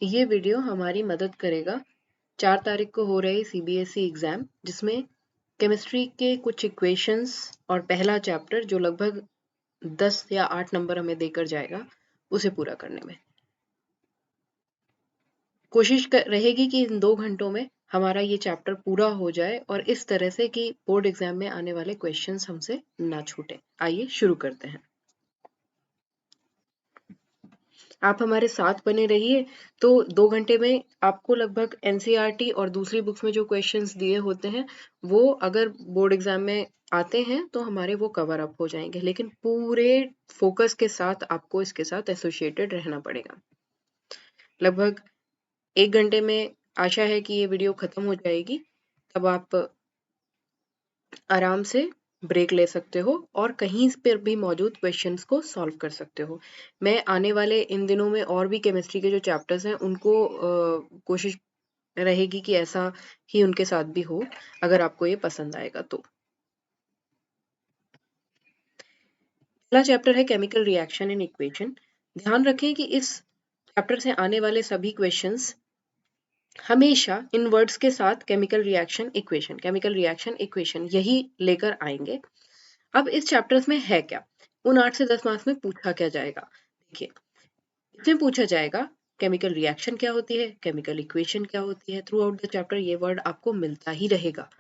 ये वीडियो हमारी मदद करेगा 4 तारीख को हो रहे सीबीएसई एग्जाम, जिसमें केमिस्ट्री के कुछ इक्वेशंस और पहला चैप्टर जो लगभग 10 या 8 नंबर हमें देकर जाएगा, उसे पूरा करने में कोशिश रहेगी कि इन 2 घंटों में हमारा ये चैप्टर पूरा हो जाए और इस तरह से कि बोर्ड एग्जाम में आने वाले क्वेश्चंस हमसे ना छूटे। आइए शुरू करते हैं। आप हमारे साथ बने रहिए। तो 2 घंटे में आपको लगभग एनसीईआरटी और दूसरी बुक्स में जो क्वेश्चंस दिए होते हैं, वो अगर बोर्ड एग्जाम में आते हैं तो हमारे वो कवर अप हो जाएंगे, लेकिन पूरे फोकस के साथ आपको इसके साथ एसोसिएटेड रहना पड़ेगा। लगभग 1 घंटे में आशा है कि ये वीडियो खत्म हो जाएगी, तब आप आराम से ब्रेक ले सकते हो और कहीं पर भी मौजूद क्वेश्चंस को सॉल्व कर सकते हो। मैं आने वाले इन दिनों में और भी केमिस्ट्री के जो चैप्टर्स हैं उनको कोशिश रहेगी कि ऐसा ही उनके साथ भी हो, अगर आपको ये पसंद आएगा तो। पहला चैप्टर है केमिकल रिएक्शन इन इक्वेशन। ध्यान रखें कि इस चैप्टर से आने वाले सभी क्वेश्चंस हमेशा इन वर्ड्स के साथ केमिकल रिएक्शन इक्वेशन यही लेकर आएंगे। अब इस चैप्टर्स में है क्या, उन 8 से 10 मार्क्स में पूछा क्या जाएगा। देखिए, इसमें पूछा जाएगा केमिकल रिएक्शन क्या होती है, केमिकल इक्वेशन क्या होती है। थ्रू आउट द चैप्टर ये वर्ड आपको मिलता ही रहेगा।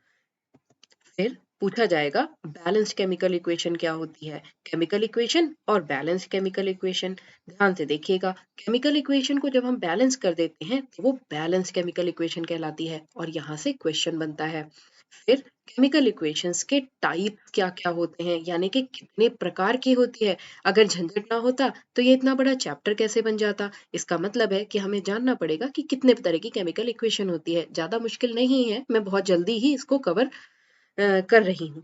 फिर पूछा जाएगा बैलेंस्ड केमिकल इक्वेशन क्या होती है, केमिकल इक्वेशन और बैलेंस्ड केमिकल इक्वेशन। ध्यान से देखिएगा, केमिकल इक्वेशन को जब हम बैलेंस कर देते हैं तो वो बैलेंस्ड केमिकल इक्वेशन कहलाती है और यहाँ से क्वेश्चन बनता है। फिर केमिकल इक्वेशंस के टाइप क्या क्या होते हैं, यानी कि कितने प्रकार की होती है। अगर झंझट ना होता तो ये इतना बड़ा चैप्टर कैसे बन जाता। इसका मतलब है कि हमें जानना पड़ेगा कि कितने तरह की केमिकल इक्वेशन होती है। ज्यादा मुश्किल नहीं है, मैं बहुत जल्दी ही इसको कवर कर रही हूँ।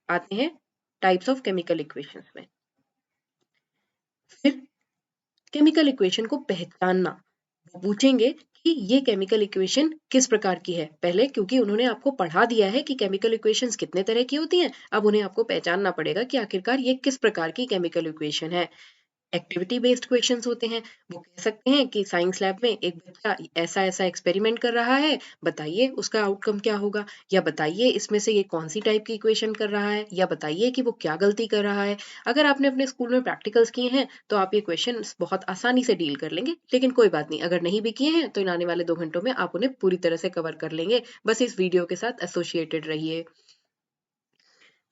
आते हैं टाइप्स ऑफ केमिकल इक्वेशंस में। फिर केमिकल इक्वेशन को पहचानना, वो पूछेंगे कि ये केमिकल इक्वेशन किस प्रकार की है। पहले क्योंकि उन्होंने आपको पढ़ा दिया है कि केमिकल इक्वेशंस कितने तरह की होती हैं, अब उन्हें आपको पहचानना पड़ेगा कि आखिरकार ये किस प्रकार की केमिकल इक्वेशन है। एक्टिविटी बेस्ड क्वेश्चंस होते हैं। वो कह सकते हैं कि साइंस लैब में एक बच्चा ऐसा ऐसा एक्सपेरिमेंट कर रहा है, बताइए उसका आउटकम क्या होगा, या बताइए इसमें से ये कौन सी टाइप की इक्वेशन कर रहा है, या बताइए कि वो क्या गलती कर रहा है। अगर आपने अपने स्कूल में प्रैक्टिकल्स किए हैं तो आप ये क्वेश्चन बहुत आसानी से डील कर लेंगे, लेकिन कोई बात नहीं, अगर नहीं भी किए हैं तो इन आने वाले 2 घंटों में आप उन्हें पूरी तरह से कवर कर लेंगे। बस इस वीडियो के साथ एसोसिएटेड रहिए।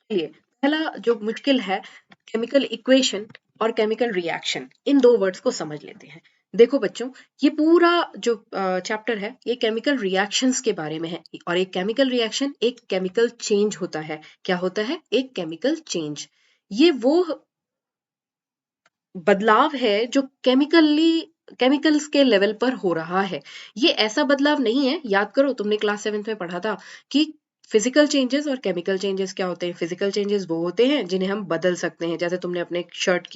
चलिए, पहला जो मुश्किल है, केमिकल इक्वेशन और केमिकल रिएक्शन, इन 2 वर्ड्स को समझ लेते हैं। देखो बच्चों, ये पूरा जो चैप्टर है ये केमिकल रिएक्शंस के बारे में है, और एक केमिकल रिएक्शन एक केमिकल चेंज होता है। क्या होता है? एक केमिकल चेंज। ये वो बदलाव है जो केमिकल्स के लेवल पर हो रहा है। ये ऐसा बदलाव नहीं है, याद करो तुमने क्लास 7th में पढ़ा था कि फिजिकल चेंजेस और केमिकल चेंजेस क्या होते हैं। फिजिकल चेंजेस वो होते हैं जिन्हें हम बदल सकते हैं, जैसे तुमने अपने शर्ट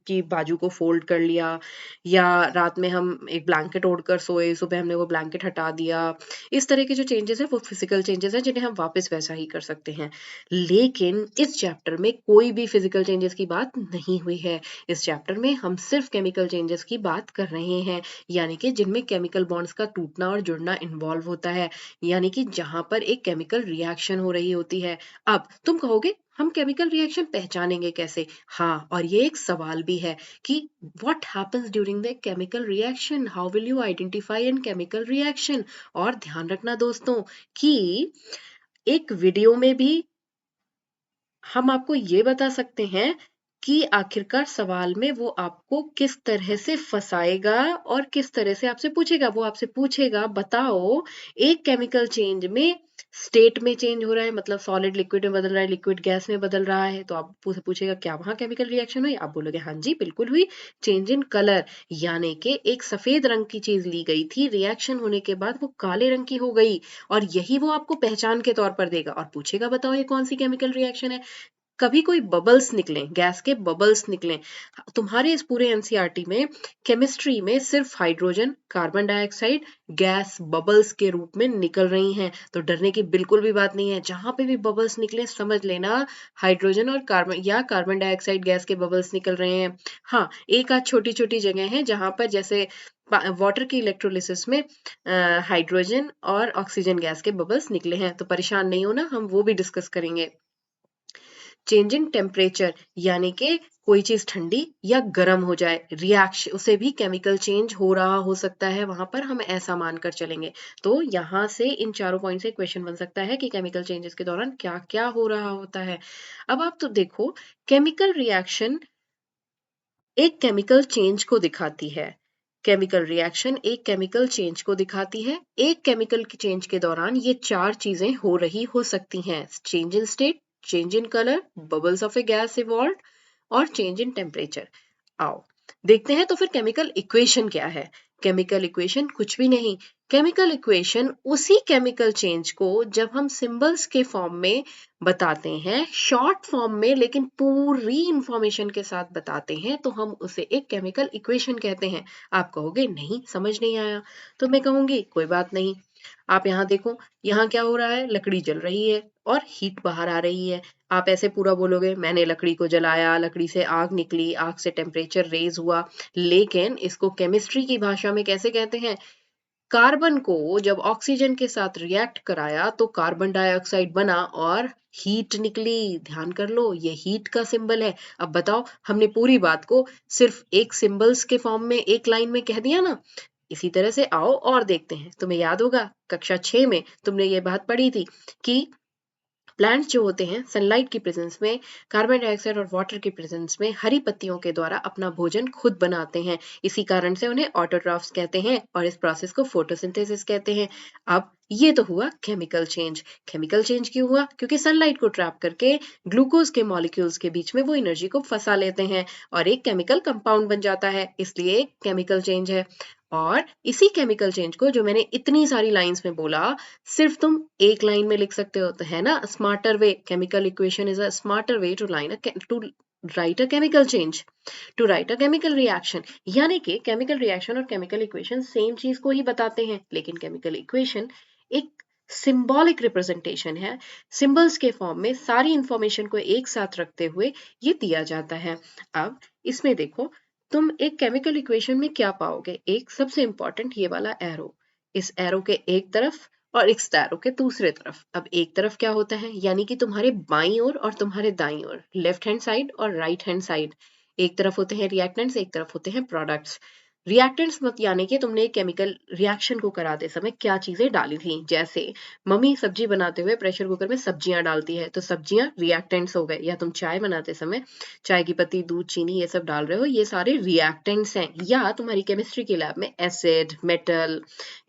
की बाजू को फोल्ड कर लिया, या रात में हम एक ब्लैंकेट ओढ़कर सोए, सुबह हमने वो ब्लैंकेट हटा दिया। इस तरह के जो चेंजेस हैं वो फिजिकल चेंजेस हैं जिन्हें हम वापस वैसा ही कर सकते हैं। लेकिन इस चैप्टर में कोई भी फिजिकल चेंजेस की बात नहीं हुई है। इस चैप्टर में हम सिर्फ केमिकल चेंजेस की बात कर रहे हैं, यानी कि जिनमें केमिकल बॉन्ड्स का टूटना और जुड़ना इन्वॉल्व होता है, यानी कि जहां पर एक केमिकल रिएक्शन हो रही होती है। अब तुम कहोगे हम केमिकल रिएक्शन पहचानेंगे कैसे? हाँ, और ये एक सवाल भी है कि what happens during the chemical reaction, how will you identify N chemical reaction. और ध्यान रखना दोस्तों कि एक वीडियो में भी हम आपको ये बता सकते हैं कि आखिरकार सवाल में वो आपको किस तरह से फंसाएगा और किस तरह से आपसे पूछेगा। वो आपसे पूछेगा बताओ, एक केमिकल चेंज में स्टेट में चेंज हो रहा है, मतलब सॉलिड लिक्विड में बदल रहा है, लिक्विड गैस में बदल रहा है, तो आप पूछेगा क्या वहां केमिकल रिएक्शन हुई। आप बोलोगे हाँ जी बिल्कुल हुई। चेंज इन कलर, यानी कि एक सफेद रंग की चीज ली गई थी, रिएक्शन होने के बाद वो काले रंग की हो गई, और यही वो आपको पहचान के तौर पर देगा और पूछेगा बताओ ये कौन सी केमिकल रिएक्शन है। कभी कोई बबल्स निकलें, गैस के बबल्स निकलें। तुम्हारे इस पूरे एनसीईआरटी में केमिस्ट्री में सिर्फ hydrogen, carbon dioxide gas bubbles के रूप में निकल रही हैं, तो डरने की बिल्कुल भी बात नहीं है। जहां पे भी बबल्स निकले समझ लेना हाइड्रोजन और कार्बन डाइऑक्साइड गैस के बबल्स निकल रहे हैं। हाँ, एक आध छोटी छोटी जगह है जहां पर जैसे वाटर की इलेक्ट्रोलिसिस में हाइड्रोजन और ऑक्सीजन गैस के बबल्स निकले हैं, तो परेशान नहीं होना, हम वो भी डिस्कस करेंगे। चेंज इन टेम्परेचर यानी कि कोई चीज ठंडी या गर्म हो जाए, रिएक्शन उसे भी केमिकल चेंज हो रहा हो सकता है, वहां पर हम ऐसा मानकर चलेंगे। तो यहाँ से इन चारों पॉइंट से क्वेश्चन बन सकता है कि केमिकल चेंजेस के दौरान क्या क्या हो रहा होता है। अब आप तो देखो, केमिकल रिएक्शन एक केमिकल चेंज को दिखाती है। केमिकल रिएक्शन एक केमिकल चेंज को दिखाती है। एक केमिकल की चेंज के दौरान ये चार चीजें हो रही हो सकती हैं: change in state, change in colour, bubbles of A gas evolve और चेंज इन टेम्परेचर। आओ देखते हैं तो फिर केमिकल इक्वेशन क्या है। केमिकल इक्वेशन कुछ भी नहीं। केमिकल इक्वेशन उसी केमिकल चेंज को जब हम सिंबल्स के फॉर्म में बताते हैं, शॉर्ट फॉर्म में लेकिन पूरी इंफॉर्मेशन के साथ बताते हैं, तो हम उसे एक केमिकल इक्वेशन कहते हैं। आप कहोगे नहीं समझ नहीं आया, तो मैं कहूंगी कोई बात नहीं। आप यहाँ देखो, यहाँ क्या हो रहा है, लकड़ी जल रही है और हीट बाहर आ रही है। आप ऐसे पूरा बोलोगे मैंने लकड़ी को जलाया, लकड़ी से आग निकली, आग से टेम्परेचर रेज हुआ, लेकिन इसको केमिस्ट्री की भाषा में कैसे कहते हैं? कार्बन को जब ऑक्सीजन के साथ रिएक्ट कराया तो कार्बन डाइऑक्साइड बना और हीट निकली। ध्यान कर लो, ये हीट का सिंबल है। अब बताओ, हमने पूरी बात को सिर्फ एक सिंबल्स के फॉर्म में एक लाइन में कह दिया ना। इसी तरह से आओ और देखते हैं। तुम्हें याद होगा कक्षा 6 में तुमने ये बात पढ़ी थी कि प्लांट्स जो होते हैं सनलाइट की प्रेजेंस में, कार्बन डाइऑक्साइड और वाटर की प्रेजेंस में हरी पत्तियों के द्वारा अपना भोजन खुद बनाते हैं। इसी कारण से उन्हें ऑटोट्रॉफ्स कहते हैं और इस प्रोसेस को फोटोसिंथेसिस कहते हैं। अब ये तो हुआ केमिकल चेंज। केमिकल चेंज क्यों हुआ? क्योंकि सनलाइट को ट्रैप करके ग्लूकोज के मॉलिक्यूल्स के बीच में वो एनर्जी को फंसा लेते हैं और एक केमिकल कंपाउंड बन जाता है, इसलिए केमिकल चेंज है। और इसी केमिकल चेंज को जो मैंने इतनी सारी लाइंस में बोला, सिर्फ तुम एक लाइन में लिख सकते हो, तो है ना smarter way. Chemical equation is a smarter way to write a chemical change, to write a chemical reaction. यानी कि केमिकल रिएक्शन और केमिकल इक्वेशन सेम चीज को ही बताते हैं, लेकिन केमिकल इक्वेशन एक सिंबॉलिक रिप्रेजेंटेशन है। सिंबल्स के फॉर्म में सारी इंफॉर्मेशन को एक साथ रखते हुए ये दिया जाता है। अब इसमें देखो, तुम एक केमिकल इक्वेशन में क्या पाओगे? एक सबसे इंपॉर्टेंट ये वाला एरो, इस एरो के एक तरफ और इस एरो के दूसरे तरफ। अब एक तरफ क्या होता है, यानी कि तुम्हारे बाईं ओर और तुम्हारे दाईं ओर, लेफ्ट हैंड साइड और राइट हैंड साइड, एक तरफ होते हैं रिएक्टेंट्स, एक तरफ होते हैं प्रोडक्ट्स। रिएक्टेंट्स मत यानी कि तुमने केमिकल रिएक्शन को कराते समय क्या चीजें डाली थी। जैसे मम्मी सब्जी बनाते हुए प्रेशर कुकर में सब्जियां डालती है, तो सब्जियां रिएक्टेंट्स हो गए। या तुम चाय बनाते समय चाय की पत्ती, दूध, चीनी ये सब डाल रहे हो, ये सारे रिएक्टेंट्स हैं। या तुम्हारी केमिस्ट्री की लैब में एसिड, मेटल,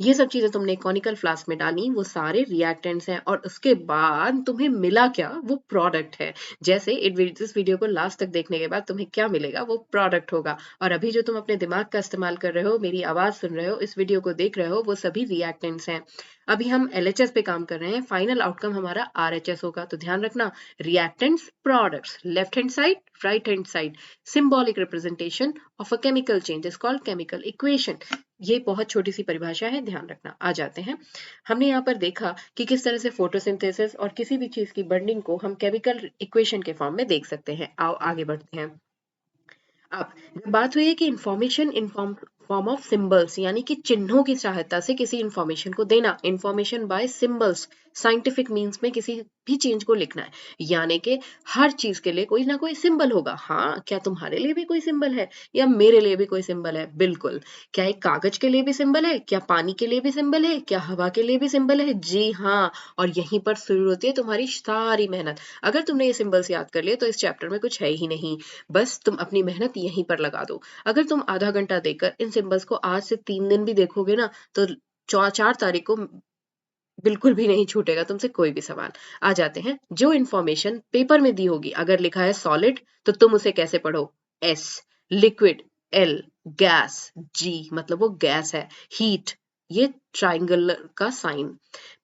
ये सब चीजें तुमने कॉनिकल फ्लास्क में डाली, वो सारे रिएक्टेंट्स हैं। और उसके बाद तुम्हें मिला क्या? वो प्रोडक्ट है। जैसे इस वीडियो को लास्ट तक देखने के बाद तुम्हें क्या मिलेगा? वो प्रोडक्ट होगा। और अभी जो तुम अपने दिमाग का इस्तेमाल कर रहे हो, मेरी आवाज सुन रहे हो, इस वीडियो को देख रहे हो, वो सभी रिएक्टेंट्स हैं। अभी हम एलएचएस पे काम कर रहे हैं, फाइनल आउटकम हमारा आरएचएस होगा। तो ध्यान रखना, reactants, products, left hand side, right hand side, symbolic representation of a chemical change is called chemical equation. ये बहुत छोटी सी परिभाषा है, ध्यान रखना। आ जाते हैं, हमने यहाँ पर देखा कि किस तरह से फोटोसिंथेसिस और किसी भी चीज की बर्निंग को हम केमिकल इक्वेशन के फॉर्म में देख सकते हैं। आओ आगे बढ़ते हैं। अब जब बात हुई है कि information in form of symbols, यानी कि चिन्हों की सहायता से किसी इंफॉर्मेशन को देना, information bye symbols, scientific means में किसी भी चीज को लिखना है, यानी कि हर चीज के लिए कोई ना कोई सिंबल होगा। हाँ, क्या तुम्हारे लिए भी कोई सिंबल है या मेरे लिए भी कोई सिंबल है? बिल्कुल। क्या एक कागज के लिए भी सिंबल है? क्या पानी के लिए भी सिंबल है? क्या हवा के लिए भी सिंबल है? जी हाँ। और यहीं पर शुरू होती है तुम्हारी सारी मेहनत। अगर तुमने ये सिंबल्स याद कर लिए तो इस चैप्टर में कुछ है ही नहीं, बस तुम अपनी मेहनत यहीं पर लगा दो। अगर तुम आधा घंटा देकर इन सिंबल्स को आज से 3 दिन भी देखोगे ना, तो 4 तारीख को बिल्कुल भी नहीं छूटेगा तुमसे कोई भी सवाल। आ जाते हैं, जो इन्फॉर्मेशन पेपर में दी होगी, अगर लिखा है सॉलिड तो तुम उसे कैसे पढ़ो? S, liquid L, gas G, मतलब वो गैस है। हीट, ये ट्राइंगल का sign.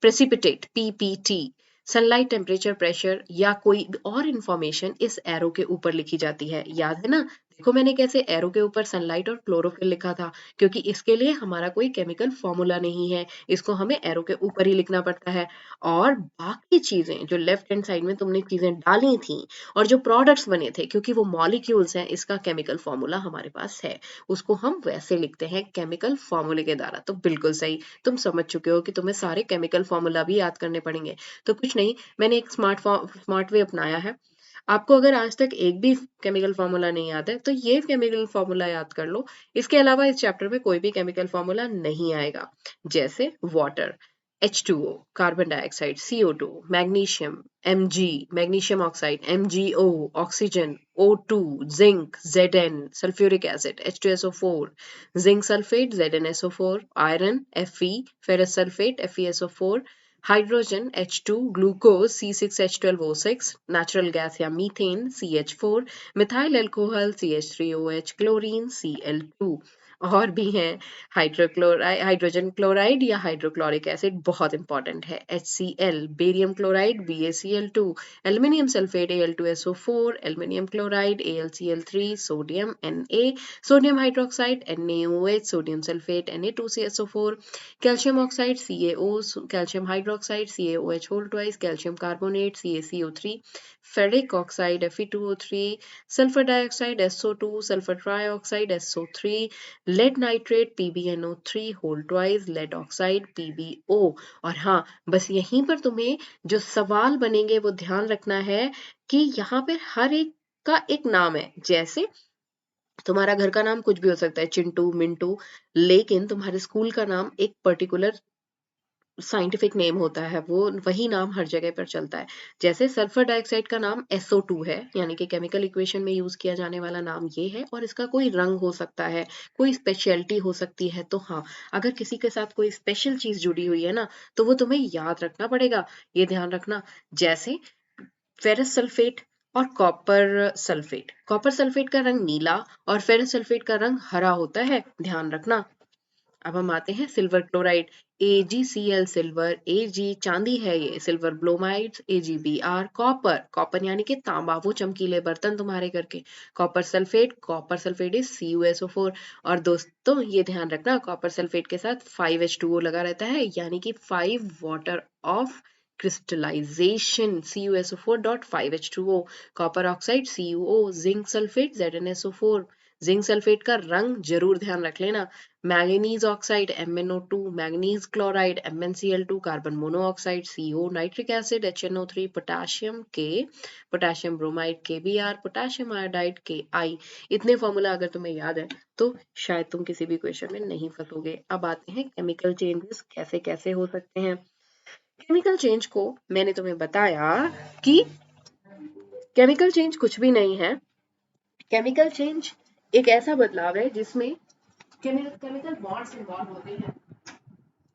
Precipitate PPT, sunlight, temperature, pressure या कोई और इंफॉर्मेशन इस एरो के ऊपर लिखी जाती है। याद है ना? देखो मैंने कैसे एरो के ऊपर सनलाइट और क्लोरोफिल लिखा था, क्योंकि इसके लिए हमारा कोई केमिकल फॉर्मूला नहीं है, इसको हमें एरो के ऊपर ही लिखना पड़ता है। और बाकी चीजें जो लेफ्ट हैंड साइड में तुमने चीजें डाली थी और जो प्रोडक्ट्स बने थे, क्योंकि वो मॉलिक्यूल्स हैं, इसका केमिकल फॉर्मूला हमारे पास है, उसको हम वैसे लिखते हैं केमिकल फॉर्मूले के द्वारा। तो बिल्कुल सही, तुम समझ चुके हो कि तुम्हें सारे केमिकल फॉर्मूला भी याद करने पड़ेंगे। तो कुछ नहीं, मैंने एक स्मार्ट वे अपनाया है। आपको अगर आज तक एक भी केमिकल फॉर्मूला नहीं याद है तो ये केमिकल फॉर्मूला याद कर लो। इसके अलावा इस चैप्टर में कोई भी केमिकल फॉर्मूला नहीं आएगा, जैसे water H2O, carbon dioxide CO2, magnesium Mg, magnesium oxide MgO, oxygen O2, zinc Zn, sulphuric acid H2SO4, zinc sulphate ZnSO4, iron Fe, ferrous sulphate FeSO4, hydrogen H2, glucose C6H12O6, natural gas या methane CH4, methyl alcohol CH3OH, chlorine Cl2। और भी हैं hydrogen chloride या hydrochloric acid, बहुत important है, HCl, barium chloride BaCl2, aluminium sulphate Al2SO4, aluminium chloride AlCl3, sodium Na, sodium hydroxide NaOH, sodium sulphate Na2CSO4, calcium oxide CaO, calcium hydroxide CaOH whole twice, calcium carbonate CaCO3, ferric oxide Fe2O3, sulphur dioxide SO2, sulphur trioxide SO3, lead nitrate PbNO3 whole twice, lead oxide PbO। और हाँ, बस यहीं पर तुम्हें जो सवाल बनेंगे वो ध्यान रखना है कि यहाँ पे हर एक का एक नाम है। जैसे तुम्हारा घर का नाम कुछ भी हो सकता है, चिंटू, मिंटू, लेकिन तुम्हारे स्कूल का नाम एक पर्टिकुलर साइंटिफिक नेम होता है, वो वही नाम हर जगह पर चलता है। जैसे सल्फर डाइऑक्साइड का नाम SO2 है, यानी कि केमिकल इक्वेशन में यूज किया जाने वाला नाम ये है, और इसका कोई रंग हो सकता है, कोई स्पेशलिटी हो सकती है। तो हाँ, अगर किसी के साथ कोई स्पेशल चीज जुड़ी हुई है ना, तो वो तुम्हें याद रखना पड़ेगा, ये ध्यान रखना। जैसे फेरस सल्फेट और कॉपर सल्फेट का रंग नीला और फेरस सल्फेट का रंग हरा होता है, ध्यान रखना। अब हम आते हैं silver chloride, AgCl silver, Ag चांदी है ये, silver bromide, AgBr copper, copper यानी कि तांबा, वो चमकीले बर्तन तुम्हारे घर के। Copper sulphate is CuSO4। और दोस्तों ये ध्यान रखना, कॉपर सल्फेट के साथ 5H2O लगा रहता है, यानी कि 5 water of crystallisation CuSO4.5H2O, copper oxide CuO, zinc sulphate ZnSO4, zinc sulphate का रंग जरूर ध्यान रख लेना। Manganese oxide MnO2, manganese chloride MnCl2, carbon monoxide CO, nitric acid HNO3, potassium bromide KBr, potassium iodide KI। इतने फॉर्मूला अगर तुम्हें याद है तो शायद तुम किसी भी क्वेश्चन में नहीं फंसोगे। अब आते हैं केमिकल चेंजेस कैसे कैसे हो सकते हैं। केमिकल चेंज को मैंने तुम्हें बताया कि केमिकल चेंज कुछ भी नहीं है। केमिकल चेंज एक ऐसा बदलाव है जिसमें केमिकल बॉन्ड्स इन्वॉल्व होते हैं,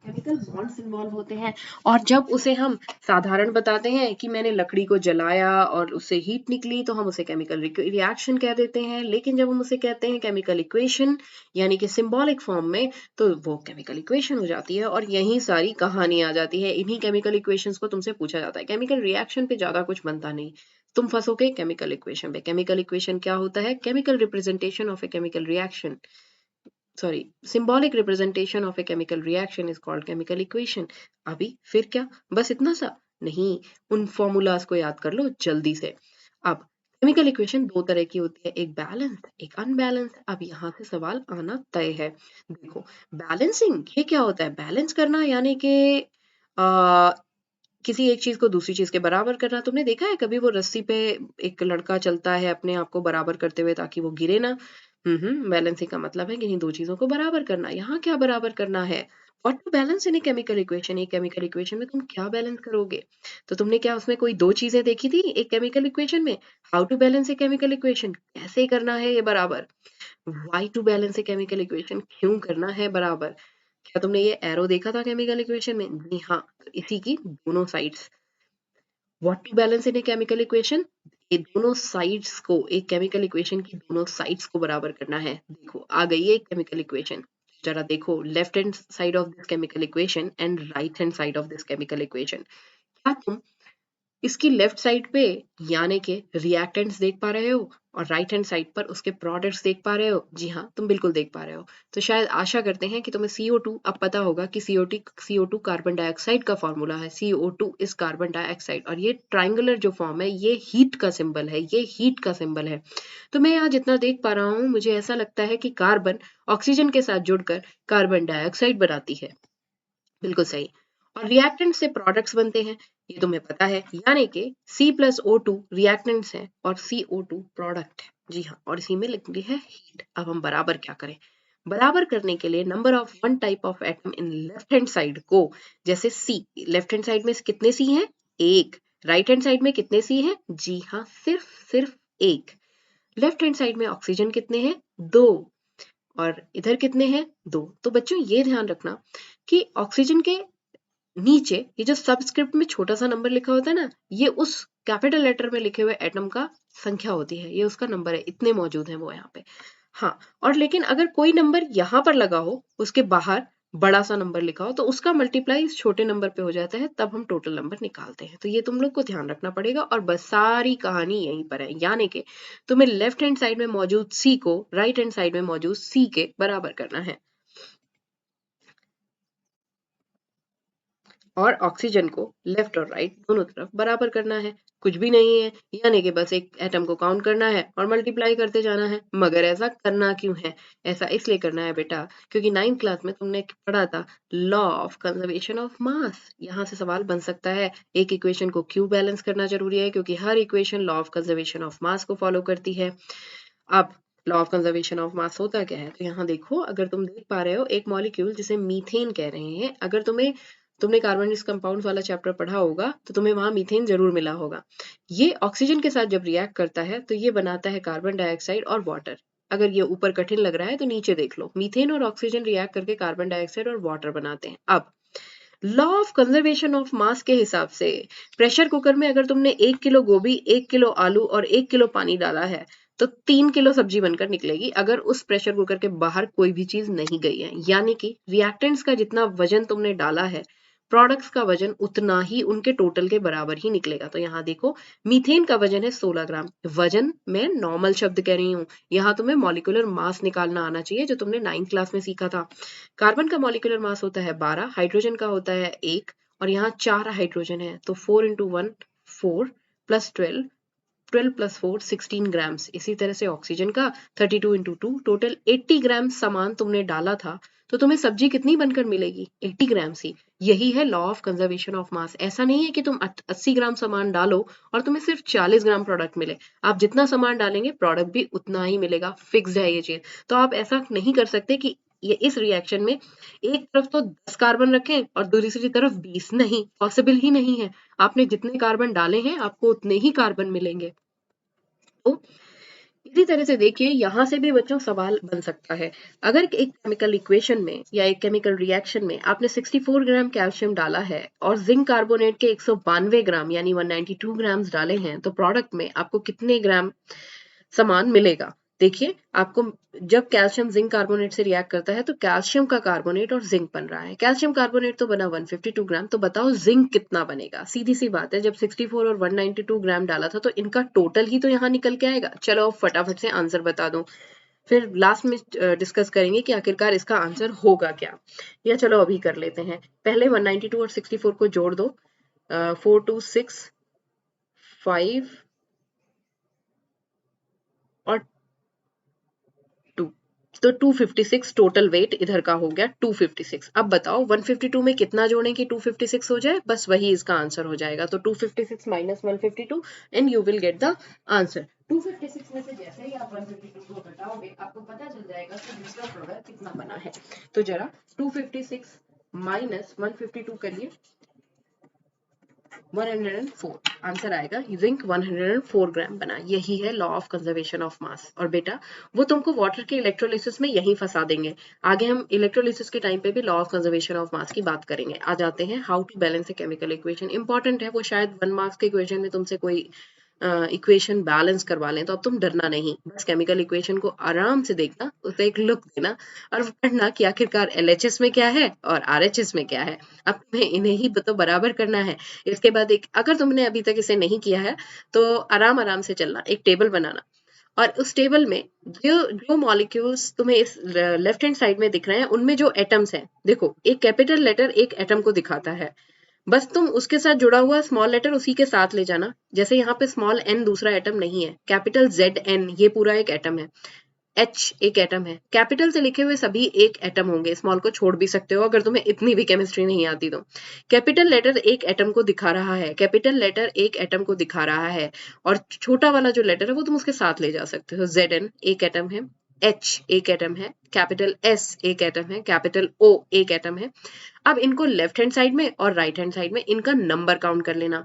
केमिकल बॉन्ड्स इन्वॉल्व होते हैं। और जब उसे हम साधारण बताते हैं कि मैंने लकड़ी को जलाया और उससे हीट निकली, तो हम उसे केमिकल रिएक्शन कह देते हैं। लेकिन जब हम उसे कहते हैं केमिकल इक्वेशन, यानी कि सिंबॉलिक फॉर्म में, तो वो केमिकल इक्वेशन हो जाती है और यही सारी कहानी आ जाती है। इन्हीं केमिकल इक्वेशंस को तुमसे पूछा जाता है, केमिकल रिएक्शन पे ज्यादा कुछ बनता नहीं, तुम फंसोगे केमिकल इक्वेशन पे। केमिकल इक्वेशन क्या होता है? Chemical representation of a chemical reaction, sorry, symbolic representation of a chemical reaction is called chemical equation। अभी फिर क्या, बस इतना सा नहीं, उन फॉर्मूलाज को याद कर लो जल्दी से। अब केमिकल इक्वेशन दो तरह की होती है, एक बैलेंस एक अनबैलेंस। अब यहाँ से सवाल आना तय है। देखो, बैलेंसिंग ये क्या होता है? बैलेंस करना यानी कि किसी एक चीज को दूसरी चीज के बराबर करना। तुमने देखा है कभी वो रस्सी पे एक लड़का चलता है अपने आप को बराबर करते हुए ताकि वो गिरे ना? बैलेंसिंग का मतलब है किन्हीं दो चीजों को बराबर करना। यहाँ क्या बराबर करना है? What to balance in a chemical equation? एक केमिकल इक्वेशन में तुम क्या बैलेंस करोगे? तो तुमने क्या उसमें कोई दो चीजें देखी थी एक केमिकल इक्वेशन में? How to balance a chemical equation, कैसे करना है ये बराबर? Why to balance a chemical equation, क्यों करना है बराबर? क्या तुमने ये एरो देखा था केमिकल इक्वेशन में? जी हाँ, तो इसी की दोनों sides. What to balance in a chemical equation, ये दोनों साइड्स को, एक केमिकल इक्वेशन की दोनों साइड्स को बराबर करना है। देखो आ गई है एक केमिकल इक्वेशन, जरा देखो left hand side of this chemical equation and right hand side of this chemical equation. क्या तुम इसकी लेफ्ट साइड पे यानी कि रिएक्टेंट्स देख पा रहे हो और राइट हैंड साइड पर उसके प्रोडक्ट्स देख पा रहे हो। जी हाँ, तुम बिल्कुल देख पा रहे हो। तो शायद आशा करते हैं कि तुम्हें CO2 अब पता होगा कि CO2 कार्बन डाइऑक्साइड का फॉर्मूला है। CO2 इज कार्बन डाइऑक्साइड और ये ट्राइंगुलर जो फॉर्म है ये हीट का सिंबल है, ये हीट का सिंबल है। तो मैं यहाँ जितना देख पा रहा हूँ मुझे ऐसा लगता है कि कार्बन ऑक्सीजन के साथ जुड़कर कार्बन डाइऑक्साइड बनाती है। बिल्कुल सही। और रिएक्टेंट से प्रोडक्ट्स बनते हैं, ये तुम्हें पता है, यानी कि C+O2 रिएक्टेंट्स है और CO2 प्रोडक्ट है। जी हाँ, और इसी में लिखी है हीट। अब हम बराबर क्या करें? बराबर करने के लिए number of one type of atom in left hand side को, जैसे C, लेफ्ट हैंड साइड में कितने C हैं? एक। राइट हैंड साइड में कितने C हैं? जी हाँ, सिर्फ एक। लेफ्ट हैंड साइड में ऑक्सीजन कितने हैं? दो। और इधर कितने हैं? दो। तो बच्चों ये ध्यान रखना कि ऑक्सीजन के नीचे ये जो सबस्क्रिप्ट में छोटा सा नंबर लिखा होता है ना, ये उस कैपिटल लेटर में लिखे हुए एटम का संख्या होती है, ये उसका नंबर है, इतने मौजूद हैं वो यहाँ पे। हाँ, और लेकिन अगर कोई नंबर यहाँ पर लगा हो, उसके बाहर बड़ा सा नंबर लिखा हो, तो उसका मल्टीप्लाई इस छोटे नंबर पे हो जाता है, तब हम टोटल नंबर निकालते हैं। तो ये तुम लोग को ध्यान रखना पड़ेगा और बस सारी कहानी यहीं पर है, यानी कि तुम्हें लेफ्ट हैंड साइड में मौजूद C को राइट हैंड साइड में मौजूद C के बराबर करना है और ऑक्सीजन को लेफ्ट और राइट दोनों तरफ बराबर करना है। कुछ भी नहीं है, यानी कि बस एक एटम को काउंट करना है और मल्टीप्लाई करते जाना है। मगर ऐसा करना क्यों है? ऐसा इसलिए करना है बेटा, क्योंकि 9th क्लास में तुमने पढ़ा था लॉ ऑफ कंजर्वेशन ऑफ मास। यहाँ से सवाल बन सकता है, एक इक्वेशन को क्यों बैलेंस करना जरूरी है? क्योंकि हर equation law of conservation of mass को फॉलो करती है। अब law of conservation of mass होता क्या है? तो यहाँ देखो, अगर तुम देख पा रहे हो एक मॉलिक्यूल जिसे मीथेन कह रहे हैं, अगर तुमने कार्बनिक कंपाउंड्स वाला चैप्टर पढ़ा होगा तो तुम्हें वहां मीथेन जरूर मिला होगा। ये ऑक्सीजन के साथ जब रिएक्ट करता है तो ये बनाता है कार्बन डाइऑक्साइड और वाटर। अगर ये ऊपर कठिन लग रहा है तो नीचे देख लो, मीथेन और ऑक्सीजन रिएक्ट करके कार्बन डाइऑक्साइड और वाटर बनाते हैं। अब लॉ ऑफ कंजर्वेशन ऑफ मास के हिसाब से प्रेशर कुकर में अगर तुमने 1 किलो गोभी, 1 किलो आलू और 1 किलो पानी डाला है, तो 3 किलो सब्जी बनकर निकलेगी, अगर उस प्रेशर कुकर के बाहर कोई भी चीज नहीं गई है। यानी कि रिएक्टेंट्स का जितना वजन तुमने डाला है, प्रोडक्ट्स का वजन उतना ही उनके टोटल के बराबर ही निकलेगा। तो यहाँ देखो, मीथेन का वजन है 16 ग्राम। वजन मैं नॉर्मल शब्द कह रही हूँ, यहाँ तुम्हें मॉलिक्यूलर मास निकालना आना चाहिए, जो तुमने 9th क्लास में सीखा था। कार्बन का मॉलिक्यूलर मास होता है 12, हाइड्रोजन का होता है 1, और यहाँ 4 हाइड्रोजन है, तो 4 इंटू 1 4 प्लस 12, 12 प्लस 4 16 ग्राम्स। इसी तरह से ऑक्सीजन का 32 इंटू 2 टोटल 80 ग्राम सामान तुमने डाला था, तो तुम्हें सब्जी कितनी बनकर मिलेगी? 80 ग्राम सी। यही है लॉ ऑफ कंजर्वेशन ऑफ मास। ऐसा नहीं है कि तुम 80 ग्राम सामान डालो और तुम्हें सिर्फ 40 ग्राम प्रोडक्ट मिले। आप जितना सामान डालेंगे प्रोडक्ट भी उतना ही मिलेगा, फिक्स्ड है ये चीज। तो आप ऐसा नहीं कर सकते कि ये इस रिएक्शन में एक तरफ तो 10 कार्बन रखें और दूसरी तरफ 20, नहीं, पॉसिबल ही नहीं है। आपने जितने कार्बन डाले हैं आपको उतने ही कार्बन मिलेंगे। तो इसी तरह से देखिए, यहाँ से भी बच्चों सवाल बन सकता है। अगर एक केमिकल इक्वेशन में या एक केमिकल रिएक्शन में आपने 64 ग्राम कैल्शियम डाला है और जिंक कार्बोनेट के 192 ग्राम यानी 192 ग्राम्स डाले हैं, तो प्रोडक्ट में आपको कितने ग्राम सामान मिलेगा? देखिए, आपको जब कैल्शियम जिंक कार्बोनेट से रिएक्ट करता है तो कैल्शियम का कार्बोनेट और जिंक बन रहा है। कैल्शियम कार्बोनेट तो बना 152 ग्राम, तो बताओ जिंक कितना बनेगा? सीधी सी बात है, जब 64 और 192 ग्राम डाला था तो इनका टोटल ही तो यहाँ निकल के आएगा। चलो अब फटाफट से आंसर बता दो, फिर लास्ट में डिस्कस करेंगे कि आखिरकार इसका आंसर होगा क्या। या चलो अभी कर लेते हैं, पहले 192 और 64 को जोड़ दो। 4 2 6 5 और 2, तो 256 टोटल वेट इधर का हो गया 256। अब बताओ 152 में कितना जोड़ें कि 256 हो जाए? बस वही इसका आंसर हो जाएगा। तो 256 minus 152 and you will get the answer. 256 में से जैसे ही आप 152 को घटाओगे आपको पता चल जाएगा कि दूसरा प्रोडक्ट कितना बना है। तो जरा 256 माइनस 152 करिए, 104 आंसर आएगा। जिंक 104 ग्राम बना। यही है लॉ ऑफ कंजर्वेशन ऑफ मास। और बेटा वो तुमको वाटर के इलेक्ट्रोलिसिस में यही फंसा देंगे। आगे हम इलेक्ट्रोलिसिस के टाइम पे भी law of conservation of mass की बात करेंगे। आ जाते हैं how to balance a chemical equation. Important है वो, शायद 1 मार्क्स के इक्वेशन में तुमसे कोई इक्वेशन बैलेंस करवा लें, तो अब तुम डरना नहीं, बस केमिकल इक्वेशन को आराम से देखना, उसे एक लुक देना और पढ़ना कि आखिरकार एलएचएस में क्या है और आरएचएस में क्या है। अब तुम्हें इन्हें ही तो बराबर करना है। इसके बाद एक, अगर तुमने अभी तक इसे नहीं किया है तो आराम आराम से चलना, एक टेबल बनाना और उस टेबल में जो जो मॉलिक्यूल्स तुम्हें इस लेफ्ट हैंड साइड में दिख रहे हैं उनमें जो एटम्स हैं, देखो एक कैपिटल लेटर एक एटम को दिखाता है, बस तुम उसके साथ जुड़ा हुआ स्मॉल लेटर उसी के साथ ले जाना। जैसे यहाँ पे स्मॉल एन दूसरा एटम नहीं है, कैपिटल जेड एन ये पूरा एक एटम है, एच एक एटम है, कैपिटल से लिखे हुए सभी एक एटम होंगे, स्मॉल को छोड़ भी सकते हो अगर तुम्हें इतनी भी केमिस्ट्री नहीं आती तो। कैपिटल लेटर एक एटम को दिखा रहा है, कैपिटल लेटर एक एटम को दिखा रहा है और छोटा वाला जो लेटर है वो तुम उसके साथ ले जा सकते हो। जेड एन एक एटम है, एच एक एटम है, कैपिटल एस एक एटम है, कैपिटल ओ एक एटम है। अब इनको लेफ्ट हैंड साइड में और राइट हैंड साइड में इनका नंबर काउंट कर लेना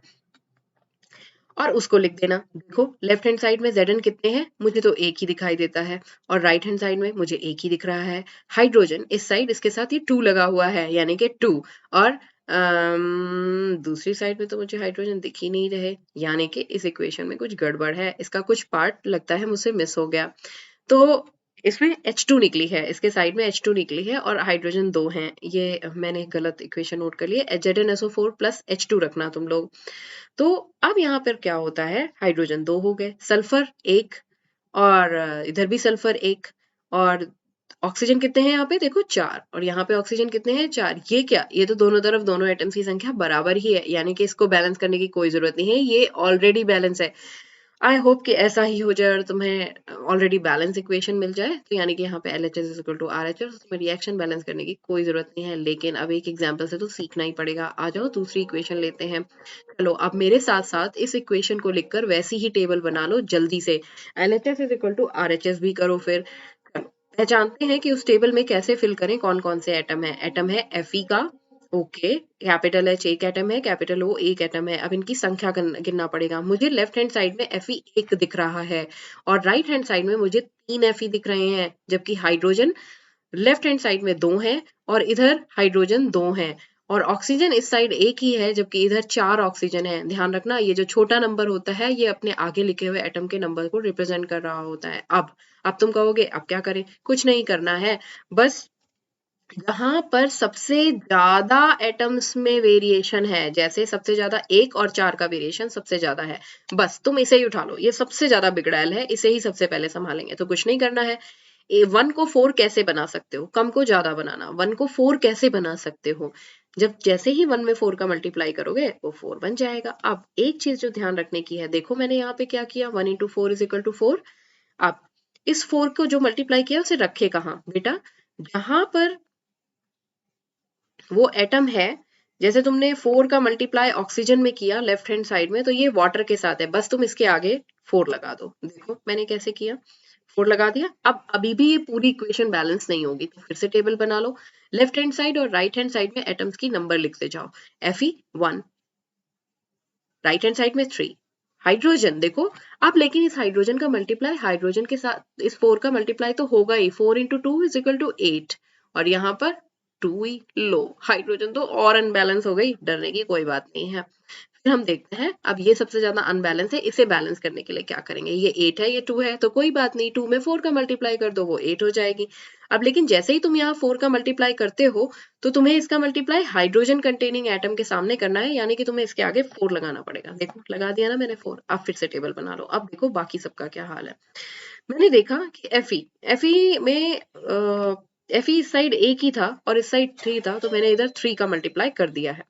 और उसको लिख देना। देखो लेफ्ट हैंड साइड में Zn कितने हैं, मुझे तो एक ही दिखाई देता है और राइट हैंड साइड में मुझे एक ही दिख रहा है। हाइड्रोजन इस साइड, इसके साथ ये 2 लगा हुआ है यानी कि 2 और दूसरी साइड में तो मुझे हाइड्रोजन दिख ही नहीं रहे, यानी कि इस इक्वेशन में कुछ गड़बड़ है, इसका कुछ पार्ट लगता है मुझसे मिस हो गया। तो इसमें H2 निकली है, इसके साइड में H2 निकली है और हाइड्रोजन 2 हैं, ये मैंने गलत इक्वेशन नोट कर ली है। ZnSO4 प्लस H2 रखना तुम लोग। तो अब यहाँ पर क्या होता है, हाइड्रोजन 2 हो गए, सल्फर 1 और इधर भी सल्फर 1 और ऑक्सीजन कितने हैं यहाँ पे, देखो 4 और यहाँ पे ऑक्सीजन कितने हैं 4। ये क्या, ये तो दोनों तरफ दोनों एटम्स की संख्या बराबर ही है, यानी कि इसको बैलेंस करने की कोई जरूरत नहीं है, ये ऑलरेडी बैलेंस है। आई होप कि ऐसा ही हो जाए और तुम्हें ऑलरेडी बैलेंस इक्वेशन मिल जाए, तो यानी कि यहाँ पे LHS is equal to RHS, तुम्हें रिएक्शन बैलेंस करने की कोई जरूरत नहीं है। लेकिन अब एक एग्जांपल से तो सीखना ही पड़ेगा। आ जाओ दूसरी इक्वेशन लेते हैं। चलो अब मेरे साथ साथ इस इक्वेशन को लिखकर वैसी ही टेबल बना लो जल्दी से। LHS is equal to RHS भी करो फिर। चलो पहचानते हैं कि उस टेबल में कैसे फिल करें, कौन कौन से एटम है। एटम है Fe का, ओके, कैपिटल एच एक एटम है, कैपिटल ओ एक एटम है। अब इनकी संख्या गिनना पड़ेगा। मुझे लेफ्ट हैंड साइड में Fe एक दिख रहा है और राइट हैंड साइड में मुझे 3 Fe दिख रहे हैं, जबकि हाइड्रोजन लेफ्ट हैंड साइड में 2 हैं और इधर हाइड्रोजन 2 हैं और ऑक्सीजन इस साइड एक ही है जबकि इधर 4 ऑक्सीजन है। ध्यान रखना ये जो छोटा नंबर होता है ये अपने आगे लिखे हुए एटम के नंबर को रिप्रेजेंट कर रहा होता है। अब तुम कहोगे अब क्या करें, कुछ नहीं करना है, बस जहां पर सबसे ज्यादा एटम्स में वेरिएशन है, जैसे सबसे ज्यादा 1 और 4 का वेरिएशन सबसे ज्यादा है, बस तुम इसे ही उठा लो, ये सबसे ज्यादा बिगड़ैल है, इसे ही सबसे पहले संभालेंगे। तो कुछ नहीं करना है। 1 को 4 कैसे बना सकते हो, कम को ज्यादा बनाना। 1 को 4 कैसे बना सकते हो, जब जैसे ही 1 में 4 का मल्टीप्लाई करोगे वो 4 बन जाएगा। अब एक चीज जो ध्यान रखने की है, देखो मैंने यहाँ पे क्या किया, 1 इंटू 4 इज इक्वल टू 4। अब इस 4 को जो मल्टीप्लाई किया उसे रखे कहाँ बेटा, जहां पर वो एटम है। जैसे तुमने 4 का मल्टीप्लाई ऑक्सीजन में किया लेफ्ट हैंड साइड में, तो ये वाटर के साथ है, बस तुम इसके आगे 4 लगा दो। देखो मैंने कैसे किया, 4 लगा दिया। अब अभी भी ये पूरी इक्वेशन बैलेंस नहीं होगी, तो फिर से टेबल बना लो। लेफ्ट हैंड साइड और राइट हैंड साइड में एटम्स की नंबर लिखते जाओ। Fe 1, राइट हैंड साइड में 3। हाइड्रोजन देखो, अब लेकिन इस हाइड्रोजन का मल्टीप्लाई हाइड्रोजन के साथ इस 4 का मल्टीप्लाई तो होगा ही, 4 इंटू 2 इज इक्वल टू 8 और यहाँ पर 2 ही। लो हाइड्रोजन तो और अनबैलेंस हो गई, डरने की कोई बात नहीं है। फिर हम देखते हैं, अब ये सबसे ज्यादा अनबैलेंस है, इसे बैलेंस करने के लिए क्या करेंगे। ये 8 है, ये 2 है, तो कोई बात नहीं, 2 में 4 का मल्टीप्लाई कर दो वो 8 हो जाएगी। अब लेकिन जैसे ही तुम यहाँ 4 का मल्टीप्लाई करते हो तो तुम्हें इसका मल्टीप्लाई हाइड्रोजन कंटेनिंग एटम के सामने करना है, यानी कि तुम्हें इसके आगे 4 लगाना पड़ेगा। देखो लगा दिया ना मैंने 4। अब फिर से टेबल बना लो। अब देखो बाकी सबका क्या हाल है। मैंने देखा कि Fe में Fe इस साइड एक ही था और इस साइड 3 था, तो मैंने इधर 3 का मल्टीप्लाई कर दिया है।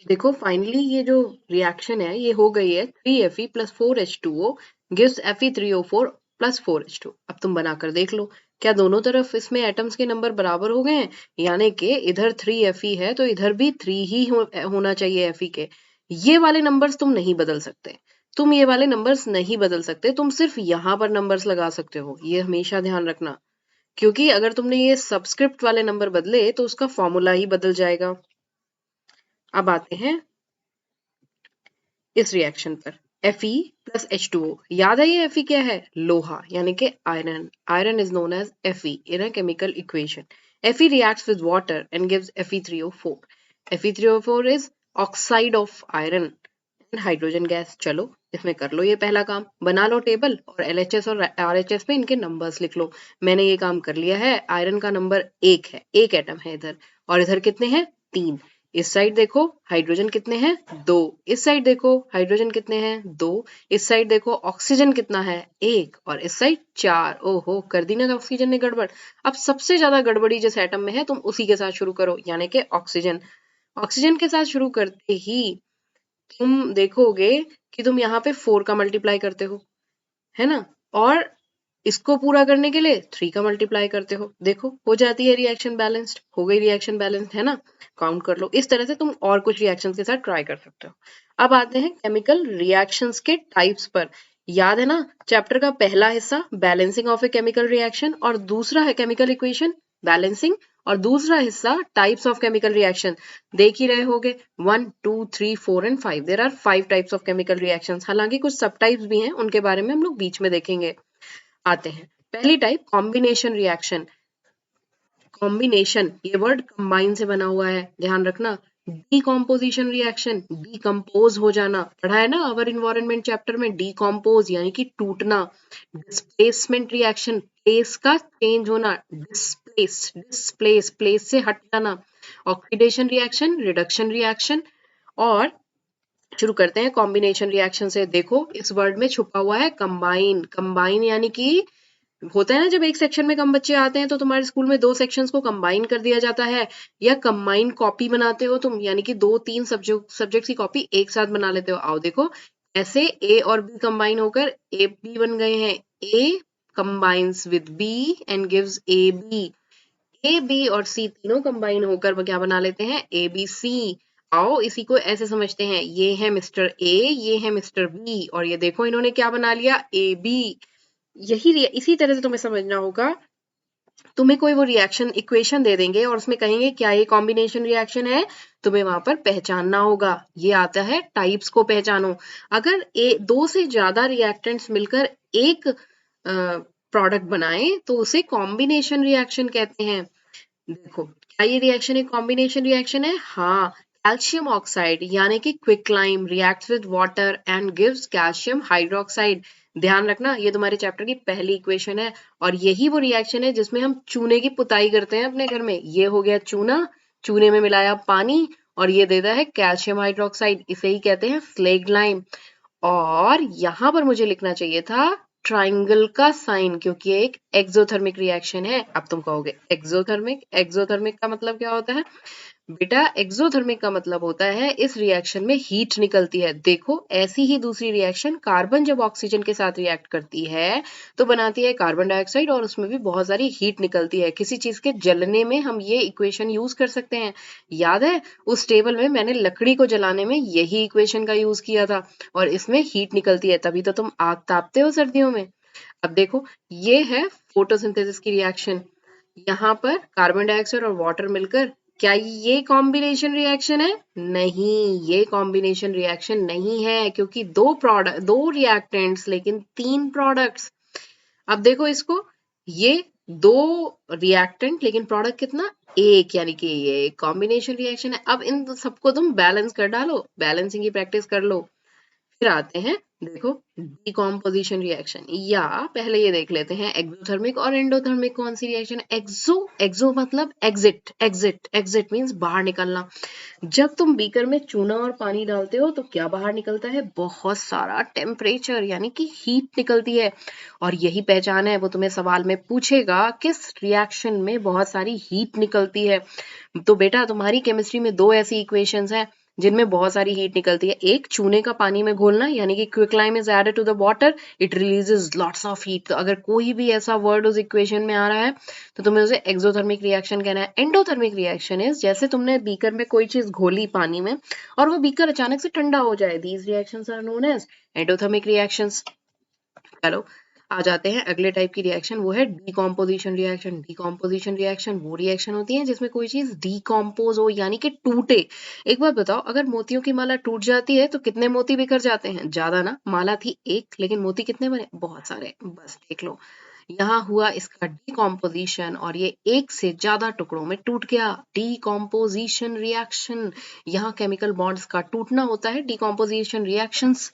देखो फाइनली ये जो रिएक्शन है ये हो गई है, 3Fe plus 4H2O gives Fe3O4 plus 4H2। अब तुम बनाकर देख लो, क्या दोनों तरफ इसमें एटम्स के नंबर बराबर हो गए हैं, यानी कि इधर 3Fe है तो इधर भी 3 ही होना चाहिए Fe के। ये वाले नंबर्स तुम नहीं बदल सकते, तुम ये वाले नंबर्स नहीं बदल सकते, तुम सिर्फ यहाँ पर नंबर्स लगा सकते हो, ये हमेशा ध्यान रखना। क्योंकि अगर तुमने ये सबस्क्रिप्ट वाले नंबर बदले तो उसका फॉर्मूला ही बदल जाएगा। अब आते हैं इस रिएक्शन पर। Fe प्लस H2O, याद है ये Fe क्या है? लोहा, यानी कि iron. Iron is known as Fe in a chemical equation. Fe reacts with water and gives Fe3O4. Fe3O4 is oxide of iron and hydrogen gas. चलो इसमें कर लो ये पहला काम, बना लो टेबल और LHS और RHS पे इनके नंबर्स लिख लो। मैंने ये काम कर लिया है। आयरन का नंबर 1 है, 1 एटम है इधर, और इधर कितने हैं? 3। इस साइड देखो हाइड्रोजन कितने हैं? 2। इस साइड देखो हाइड्रोजन कितने हैं? 2। इस साइड देखो ऑक्सीजन कितना है? 1। और इस साइड 4। ओहो, कर दी ना ऑक्सीजन ने गड़बड़। अब सबसे ज्यादा गड़बड़ी जिस एटम में है तुम उसी के साथ शुरू करो, यानी कि ऑक्सीजन। ऑक्सीजन के साथ शुरू करते ही तुम देखोगे कि तुम यहाँ पे 4 का मल्टीप्लाई करते हो, है ना, और इसको पूरा करने के लिए 3 का मल्टीप्लाई करते हो। देखो हो जाती है रिएक्शन बैलेंस्ड, हो गई रिएक्शन बैलेंस्ड, है ना। काउंट कर लो। इस तरह से तुम और कुछ रिएक्शंस के साथ ट्राई कर सकते हो। अब आते हैं केमिकल रिएक्शंस के टाइप्स पर। याद है ना, चैप्टर का पहला हिस्सा balancing of a chemical reaction और दूसरा है केमिकल इक्वेशन बैलेंसिंग, और दूसरा हिस्सा टाइप्स ऑफ केमिकल रिएक्शन। देख ही रहे होगे 1 2 3 4 and 5, there are 5 types of chemical reactions. हालांकि कुछ सब टाइप्स भी हैं, उनके बारे में हम लोग बीच में देखेंगे। आते हैं पहली टाइप, कॉम्बिनेशन रिएक्शन। कॉम्बिनेशन ये वर्ड कंबाइन से बना हुआ है, ध्यान रखना। डीकॉम्पोजिशन रिएक्शन, डीकम्पोज हो जाना, पढ़ा है ना अवर इन्वायरमेंट चैप्टर में। डीकम्पोज यानी कि टूटना। डिस्प्लेसमेंट रिएक्शन, प्लेस का चेंज होना। डिस्प्लेस, डिस्प्लेस प्लेस से हट जाना। Oxidation reaction, reduction reaction. और शुरू करते हैं कॉम्बिनेशन रिएक्शन से। देखो इस वर्ड में छुपा हुआ है कंबाइन। कंबाइन यानी कि होता है ना, जब एक सेक्शन में कम बच्चे आते हैं तो तुम्हारे स्कूल में 2 सेक्शंस को कंबाइन कर दिया जाता है, या कंबाइन कॉपी बनाते हो तुम, यानी कि 2-3 सब्जेक्ट्स की कॉपी एक साथ बना लेते हो। आओ देखो, ऐसे ए और बी कंबाइन होकर ए बी बन गए हैं। A combines with B and gives A B. A B और सी तीनों कंबाइन होकर वो क्या बना लेते हैं? A B C. आओ इसी को ऐसे समझते हैं, ये है मिस्टर ए, ये है मिस्टर बी, और ये देखो इन्होंने क्या बना लिया? A B. इसी तरह से तुम्हें समझना होगा। तुम्हें कोई वो रिएक्शन इक्वेशन दे देंगे और उसमें कहेंगे क्या ये कॉम्बिनेशन रिएक्शन है, तुम्हें वहां पर पहचानना होगा। ये आता है टाइप्स को पहचानो। अगर 2 से ज्यादा रिएक्टेंट्स मिलकर एक प्रोडक्ट बनाएं तो उसे कॉम्बिनेशन रिएक्शन कहते हैं। देखो क्या ये रिएक्शन एक कॉम्बिनेशन रिएक्शन है? हाँ। कैल्शियम ऑक्साइड यानी कि quicklime reacts with water and gives calcium hydroxide. ध्यान रखना ये तुम्हारे चैप्टर की पहली इक्वेशन है, और यही वो रिएक्शन है जिसमें हम चूने की पुताई करते हैं अपने घर में। ये हो गया चूना, चूने में मिलाया पानी, और ये देता है कैल्शियम हाइड्रोक्साइड, इसे ही कहते हैं स्लेग्ड लाइम। और यहां पर मुझे लिखना चाहिए था ट्राइंगल का साइन, क्योंकि ये एक एक्सोथर्मिक रिएक्शन है। अब तुम कहोगे एक्सोथर्मिक, एक्सोथर्मिक का मतलब क्या होता है? बेटा एक्सोथर्मिक का मतलब होता है इस रिएक्शन में हीट निकलती है। देखो ऐसी ही दूसरी रिएक्शन, कार्बन जब ऑक्सीजन के साथ रिएक्ट करती है तो बनाती है कार्बन डाइऑक्साइड, और उसमें भी बहुत सारी हीट निकलती है। किसी चीज के जलने में हम ये इक्वेशन यूज कर सकते हैं। याद है उस टेबल में मैंने लकड़ी को जलाने में यही इक्वेशन का यूज किया था, और इसमें हीट निकलती है, तभी तो तुम आग तापते हो सर्दियों में। अब देखो ये है फोटोसिंथेसिस की रिएक्शन। यहाँ पर कार्बन डाइऑक्साइड और वाटर मिलकर, क्या ये कॉम्बिनेशन रिएक्शन है? नहीं, ये कॉम्बिनेशन रिएक्शन नहीं है, क्योंकि दो रिएक्टेंट्स लेकिन 3 प्रोडक्ट्स। अब देखो इसको, ये 2 रिएक्टेंट लेकिन प्रोडक्ट कितना? 1, यानी कि ये कॉम्बिनेशन रिएक्शन है। अब इन सबको तुम बैलेंस कर डालो, बैलेंसिंग की प्रैक्टिस कर लो। फिर आते हैं देखो डिकॉम्पोजिशन रिएक्शन, या पहले ये देख लेते हैं एक्सोथर्मिक और एंडोथर्मिक कौन सी रिएक्शन है। एक्सो मतलब एग्जिट, एग्जिट, एग्जिट मींस बाहर निकलना। जब तुम बीकर में चूना और पानी डालते हो तो क्या बाहर निकलता है? बहुत सारा टेम्परेचर, यानी कि हीट निकलती है। और यही पहचान है, वो तुम्हें सवाल में पूछेगा किस रिएक्शन में बहुत सारी हीट निकलती है। तो बेटा तुम्हारी केमिस्ट्री में 2 ऐसी इक्वेशंस हैं जिनमें बहुत सारी हीट निकलती है। एक, चूने का पानी में घोलना, यानी कि quicklime is added to the water, it releases lots of heat. तो अगर कोई भी ऐसा वर्ड उस इक्वेशन में आ रहा है तो तुम्हें उसे एक्सोथर्मिक रिएक्शन कहना है। एंडोथर्मिक रिएक्शन इज जैसे तुमने बीकर में कोई चीज घोली पानी में और वो बीकर अचानक से ठंडा हो जाए, these reactions are known as endothermic reactions. चलो आ जाते हैं अगले टाइप की रिएक्शन, वो है डीकॉम्पोजिशन रिएक्शन। डीकॉम्पोजिशन रिएक्शन वो रिएक्शन होती है जिसमें कोई चीज डीकॉम्पोज हो यानी कि टूटे। एक बात बताओ, अगर मोतियों की माला टूट जाती है तो कितने मोती बिखर जाते हैं? ज्यादा ना, माला थी एक लेकिन मोती कितने बने? बहुत सारे। बस देख लो, यहाँ हुआ इसका डीकॉम्पोजिशन और ये एक से ज्यादा टुकड़ों में टूट गया। डीकॉम्पोजिशन रिएक्शन, यहाँ केमिकल बॉन्ड्स का टूटना होता है। डीकॉम्पोजिशन रिएक्शंस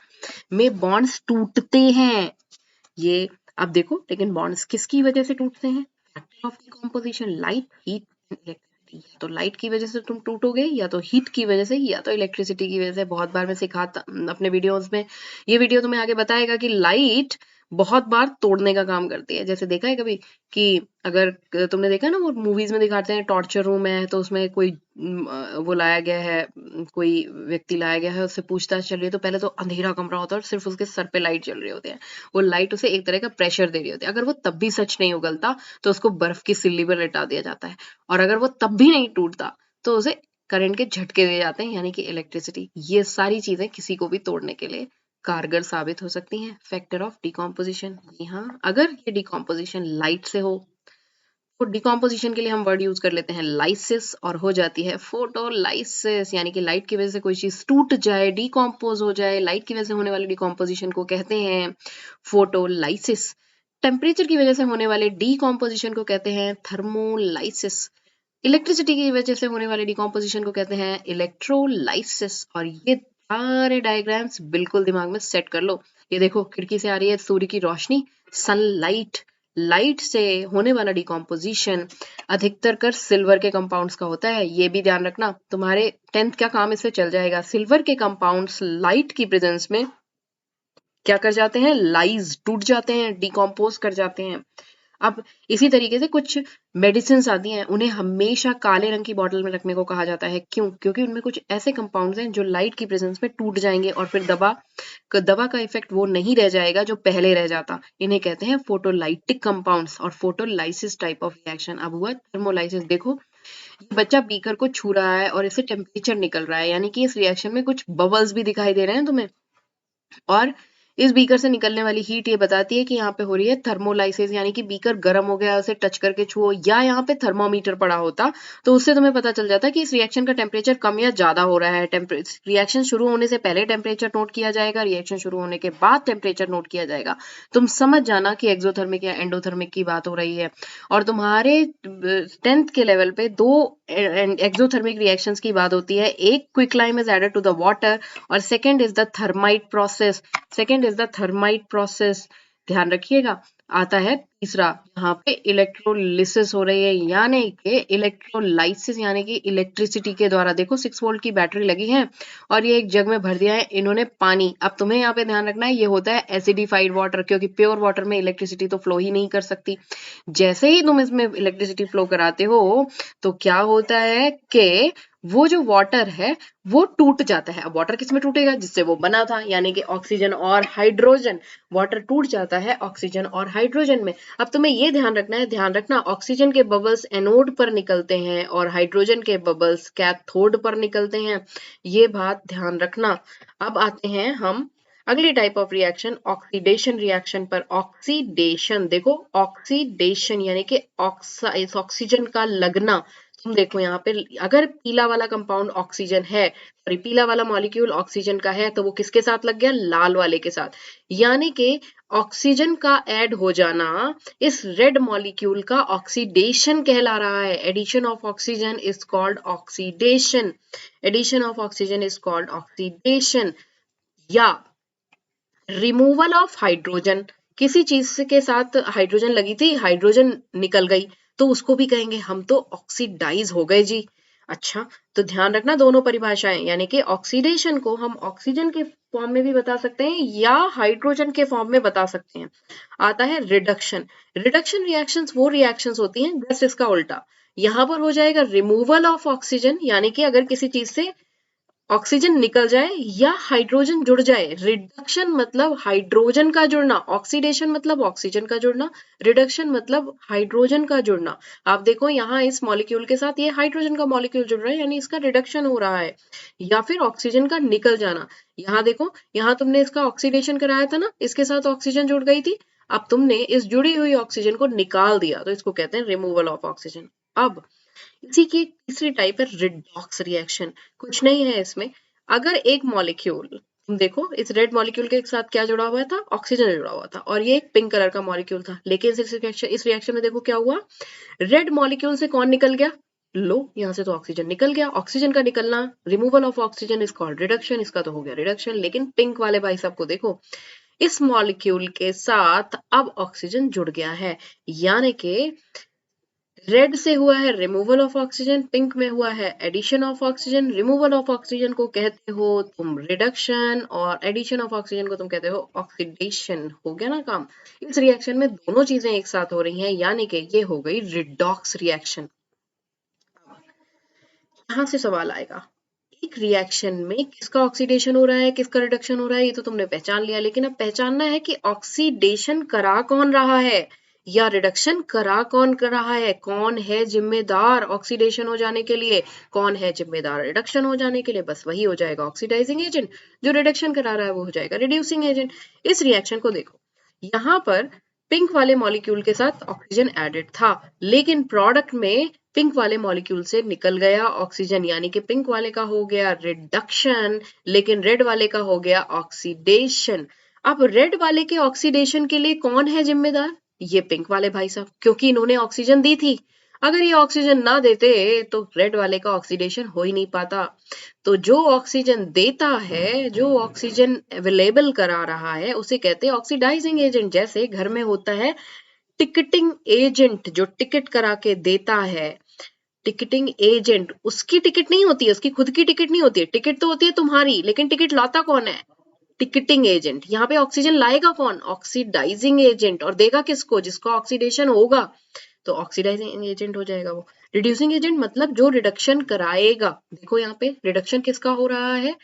में बॉन्ड्स टूटते हैं। ये अब देखो, लेकिन बॉन्ड्स किसकी वजह से टूटते हैं? Factor of decomposition, light, heat and electricity. या तो लाइट की वजह से तुम टूटोगे, या तो हीट की वजह से, या तो इलेक्ट्रिसिटी की वजह से। बहुत बार मैं सिखाता अपने वीडियोस में, ये वीडियो तुम्हें आगे बताएगा कि लाइट बहुत बार तोड़ने का काम करती है। जैसे देखा है कभी कि अगर तुमने देखा ना, वो मूवीज में दिखाते हैं टॉर्चर रूम है तो उसमें कोई वो लाया गया है, कोई व्यक्ति लाया गया है, उससे पूछताछ चल रही है, तो पहले तो अंधेरा कमरा होता है और सिर्फ उसके सर पे लाइट जल रही होती है। वो लाइट उसे एक तरह का प्रेशर दे रही होती है। अगर वो तब भी सच नहीं उगलता तो उसको बर्फ की सिल्ली पर लिटा दिया जाता है, और अगर वो तब भी नहीं टूटता तो उसे करंट के झटके दिए जाते हैं, यानी कि इलेक्ट्रिसिटी। ये सारी चीजें किसी को भी तोड़ने के लिए कारगर साबित हो सकती हैं। फैक्टर ऑफ डिकॉम्पोजिशन, जी हाँ, अगर ये डिकॉम्पोजिशन लाइट से हो तो डिकॉम्पोजिशन के लिए हम वर्ड यूज कर लेते हैं लाइसिस, और हो जाती है फोटोलाइसिस, यानी कि लाइट की वजह से कोई चीज टूट जाए, डिकॉम्पोज हो जाए, लाइट की वजह से होने वाले डिकॉम्पोजिशन को कहते हैं फोटोलाइसिस। टेम्परेचर की वजह से होने वाले डिकॉम्पोजिशन को कहते हैं थर्मोलाइसिस। इलेक्ट्रिसिटी की वजह से होने वाले डिकॉम्पोजिशन को कहते हैं इलेक्ट्रोलाइसिस। और ये सारे डायग्राम्स बिल्कुल दिमाग में सेट कर लो। ये देखो, खिड़की से आ रही है सूर्य की रोशनी, सनलाइट। लाइट से होने वाला डिकॉम्पोजिशन अधिकतर कर सिल्वर के कंपाउंड्स का होता है। ये भी ध्यान रखना, तुम्हारे 10th का काम इससे चल जाएगा। सिल्वर के कंपाउंड्स लाइट की प्रेजेंस में क्या कर जाते हैं? लाइज, टूट जाते हैं, डिकॉम्पोज कर जाते हैं। अब इसी तरीके से कुछ मेडिसिन आती हैं, उन्हें हमेशा काले रंग की बॉटल में रखने को कहा जाता है। क्यों? क्योंकि उनमें कुछ ऐसे कंपाउंड्स हैं जो लाइट की प्रेजेंस में टूट जाएंगे और फिर दवा का इफेक्ट वो नहीं रह जाएगा जो पहले रह जाता। इन्हें कहते हैं फोटोलाइटिक कंपाउंड्स और फोटोलाइसिस टाइप ऑफ रिएक्शन। अब हुआ थर्मोलाइसिस। देखो, ये बच्चा बीकर को छू रहा है और इससे टेम्परेचर निकल रहा है, यानी कि इस रिएक्शन में कुछ बबल्स भी दिखाई दे रहे हैं तुम्हें। और इस बीकर से निकलने वाली हीट ये बताती है कि यहाँ पे हो रही है थर्मोलाइसिस, यानी कि बीकर गर्म हो गया, उसे टच करके छुओ, या यहाँ पे थर्मोमीटर पड़ा होता तो उससे तुम्हें पता चल जाता कि इस रिएक्शन का टेम्परेचर कम या ज्यादा हो रहा है। रिएक्शन शुरू होने से पहले टेम्परेचर नोट किया जाएगा, रिएक्शन शुरू होने के बाद टेम्परेचर नोट किया जाएगा। तुम समझ जाना कि एक्सोथर्मिक या एंडोथर्मिक की बात हो रही है। और तुम्हारे 10th के लेवल पे दो एक्सोथर्मिक रिएक्शंस की बात होती है। एक quicklime is added to the water और second is the thermite process. ध्यान रखिएगा। आता है तीसरा, यहाँ पे इलेक्ट्रोलिसिस हो रही है, यानी कि इलेक्ट्रोलाइसिस, यानी कि इलेक्ट्रिसिटी के द्वारा। देखो 6 वोल्ट की बैटरी लगी है और ये एक जग में भर दिया है इन्होंने पानी। अब तुम्हें यहाँ पे ध्यान रखना है, ये होता है एसिडिफाइड वाटर, क्योंकि प्योर वाटर में इलेक्ट्रिसिटी तो फ्लो ही नहीं कर सकती। जैसे ही तुम इसमें इलेक्ट्रिसिटी फ्लो कराते हो तो क्या होता है कि वो जो वाटर है वो टूट जाता है। अब वाटर किस में टूटेगा? जिससे वो बना था, यानी कि ऑक्सीजन और हाइड्रोजन। वाटर टूट जाता है ऑक्सीजन और हाइड्रोजन में। अब तुम्हें ये ध्यान रखना है, ध्यान रखना, ऑक्सीजन के बबल्स एनोड पर निकलते हैं और हाइड्रोजन के बबल्स कैथोड पर निकलते हैं। ये बात ध्यान रखना। अब आते हैं हम अगली type of reaction, oxidation reaction पर। ऑक्सीडेशन, देखो ऑक्सीडेशन यानी कि ऑक्सीजन का लगना। तुम देखो यहाँ पे, अगर पीला वाला कंपाउंड ऑक्सीजन है, सॉरी पीला वाला मॉलिक्यूल ऑक्सीजन का है, तो वो किसके साथ लग गया? लाल वाले के साथ। यानी कि ऑक्सीजन का ऐड हो जाना इस रेड मॉलिक्यूल का ऑक्सीडेशन कहला रहा है। Addition of oxygen is called oxidation. Addition of oxygen is called oxidation. या रिमूवल ऑफ हाइड्रोजन, किसी चीज के साथ हाइड्रोजन लगी थी, हाइड्रोजन निकल गई, तो उसको भी कहेंगे हम तो ऑक्सीडाइज हो गए जी। अच्छा, तो ध्यान रखना दोनों परिभाषाएं, यानी कि ऑक्सीडेशन को हम ऑक्सीजन के फॉर्म में भी बता सकते हैं या हाइड्रोजन के फॉर्म में बता सकते हैं। आता है रिडक्शन। रिडक्शन रिएक्शंस वो रिएक्शंस होती हैं बस इसका उल्टा। यहाँ पर हो जाएगा रिमूवल ऑफ ऑक्सीजन, यानी कि अगर किसी चीज से ऑक्सीजन निकल जाए या हाइड्रोजन जुड़ जाए। रिडक्शन मतलब हाइड्रोजन का जुड़ना, ऑक्सीडेशन मतलब ऑक्सीजन का जुड़ना, रिडक्शन मतलब हाइड्रोजन का जुड़ना। आप देखो यहाँ इस मॉलिक्यूल के साथ ये हाइड्रोजन का मॉलिक्यूल जुड़ रहा है, यानी इसका रिडक्शन हो रहा है। या फिर ऑक्सीजन का निकल जाना। यहाँ देखो, यहाँ तुमने इसका ऑक्सीडेशन कराया था ना, इसके साथ ऑक्सीजन जुड़ गई थी। अब तुमने इस जुड़ी हुई ऑक्सीजन को निकाल दिया तो इसको कहते हैं रिमूवल ऑफ ऑक्सीजन। अब इसी की तीसरी टाइप है रिडॉक्स रिएक्शन। कुछ नहीं है इसमें, अगर एक मॉलिक्यूल, तुम देखो इस रेड मॉलिक्यूल के साथ क्या जुड़ा हुआ था, ऑक्सीजन जुड़ा हुआ था, और ये एक पिंक कलर का मॉलिक्यूल था, लेकिन इस रिएक्शन में देखो क्या हुआ, रेड मॉलिक्यूल से कौन निकल गया, लो यहाँ से तो ऑक्सीजन निकल गया, ऑक्सीजन का निकलना, removal of oxygen is called reduction, इसका तो हो गया रिडक्शन। लेकिन पिंक वाले भाई साहब को देखो, इस मॉलिक्यूल के साथ अब ऑक्सीजन जुड़ गया है, यानी कि रेड से हुआ है रिमूवल ऑफ ऑक्सीजन, पिंक में हुआ है addition of oxygen. Removal of oxygen को कहते हो तुम रिडक्शन, और एडिशन ऑफ ऑक्सीजन को तुम कहते हो ऑक्सीडेशन। हो गया ना काम। इस रिएक्शन में दोनों चीजें एक साथ हो रही हैं, यानी कि ये हो गई रिडॉक्स रिएक्शन। यहां से सवाल आएगा, एक रिएक्शन में किसका ऑक्सीडेशन हो रहा है, किसका रिडक्शन हो रहा है, ये तो तुमने पहचान लिया, लेकिन अब पहचानना है कि ऑक्सीडेशन करा कौन रहा है या रिडक्शन करा कौन कर रहा है, कौन है जिम्मेदार ऑक्सीडेशन हो जाने के लिए, कौन है जिम्मेदार रिडक्शन हो जाने के लिए। बस वही हो जाएगा ऑक्सीडाइजिंग एजेंट, जो रिडक्शन करा रहा है वो हो जाएगा रिड्यूसिंग एजेंट। इस रिएक्शन को देखो, यहाँ पर पिंक वाले मॉलिक्यूल के साथ ऑक्सीजन एडेड था, लेकिन प्रोडक्ट में पिंक वाले मॉलिक्यूल से निकल गया ऑक्सीजन, यानी कि पिंक वाले का हो गया रिडक्शन, लेकिन रेड वाले का हो गया ऑक्सीडेशन। अब रेड वाले के ऑक्सीडेशन के लिए कौन है जिम्मेदार, ये पिंक वाले भाई साहब, क्योंकि इन्होंने ऑक्सीजन दी थी। अगर ये ऑक्सीजन ना देते तो रेड वाले का ऑक्सीडेशन हो ही नहीं पाता। तो जो ऑक्सीजन देता है, जो ऑक्सीजन अवेलेबल करा रहा है, उसे कहते हैं ऑक्सीडाइजिंग एजेंट। जैसे घर में होता है टिकटिंग एजेंट, जो टिकट करा के देता है, टिकटिंग एजेंट, उसकी टिकट नहीं होती है, उसकी खुद की टिकट नहीं होती है, टिकट तो होती है तुम्हारी, लेकिन टिकट लाता कौन है, टिकटिंग एजेंट। यहाँ पे ऑक्सीजन लाएगा कौन, ऑक्सीडाइजिंग एजेंट, और देगा किसको, जिसका ऑक्सीडेशन होगा, तो ऑक्सीडाइजिंग एजेंट हो जाएगा वो। रिड्यूसिंग एजेंट मतलब जो रिडक्शन कराएगा। देखो यहाँ पे रिडक्शन किसका हो रहा है,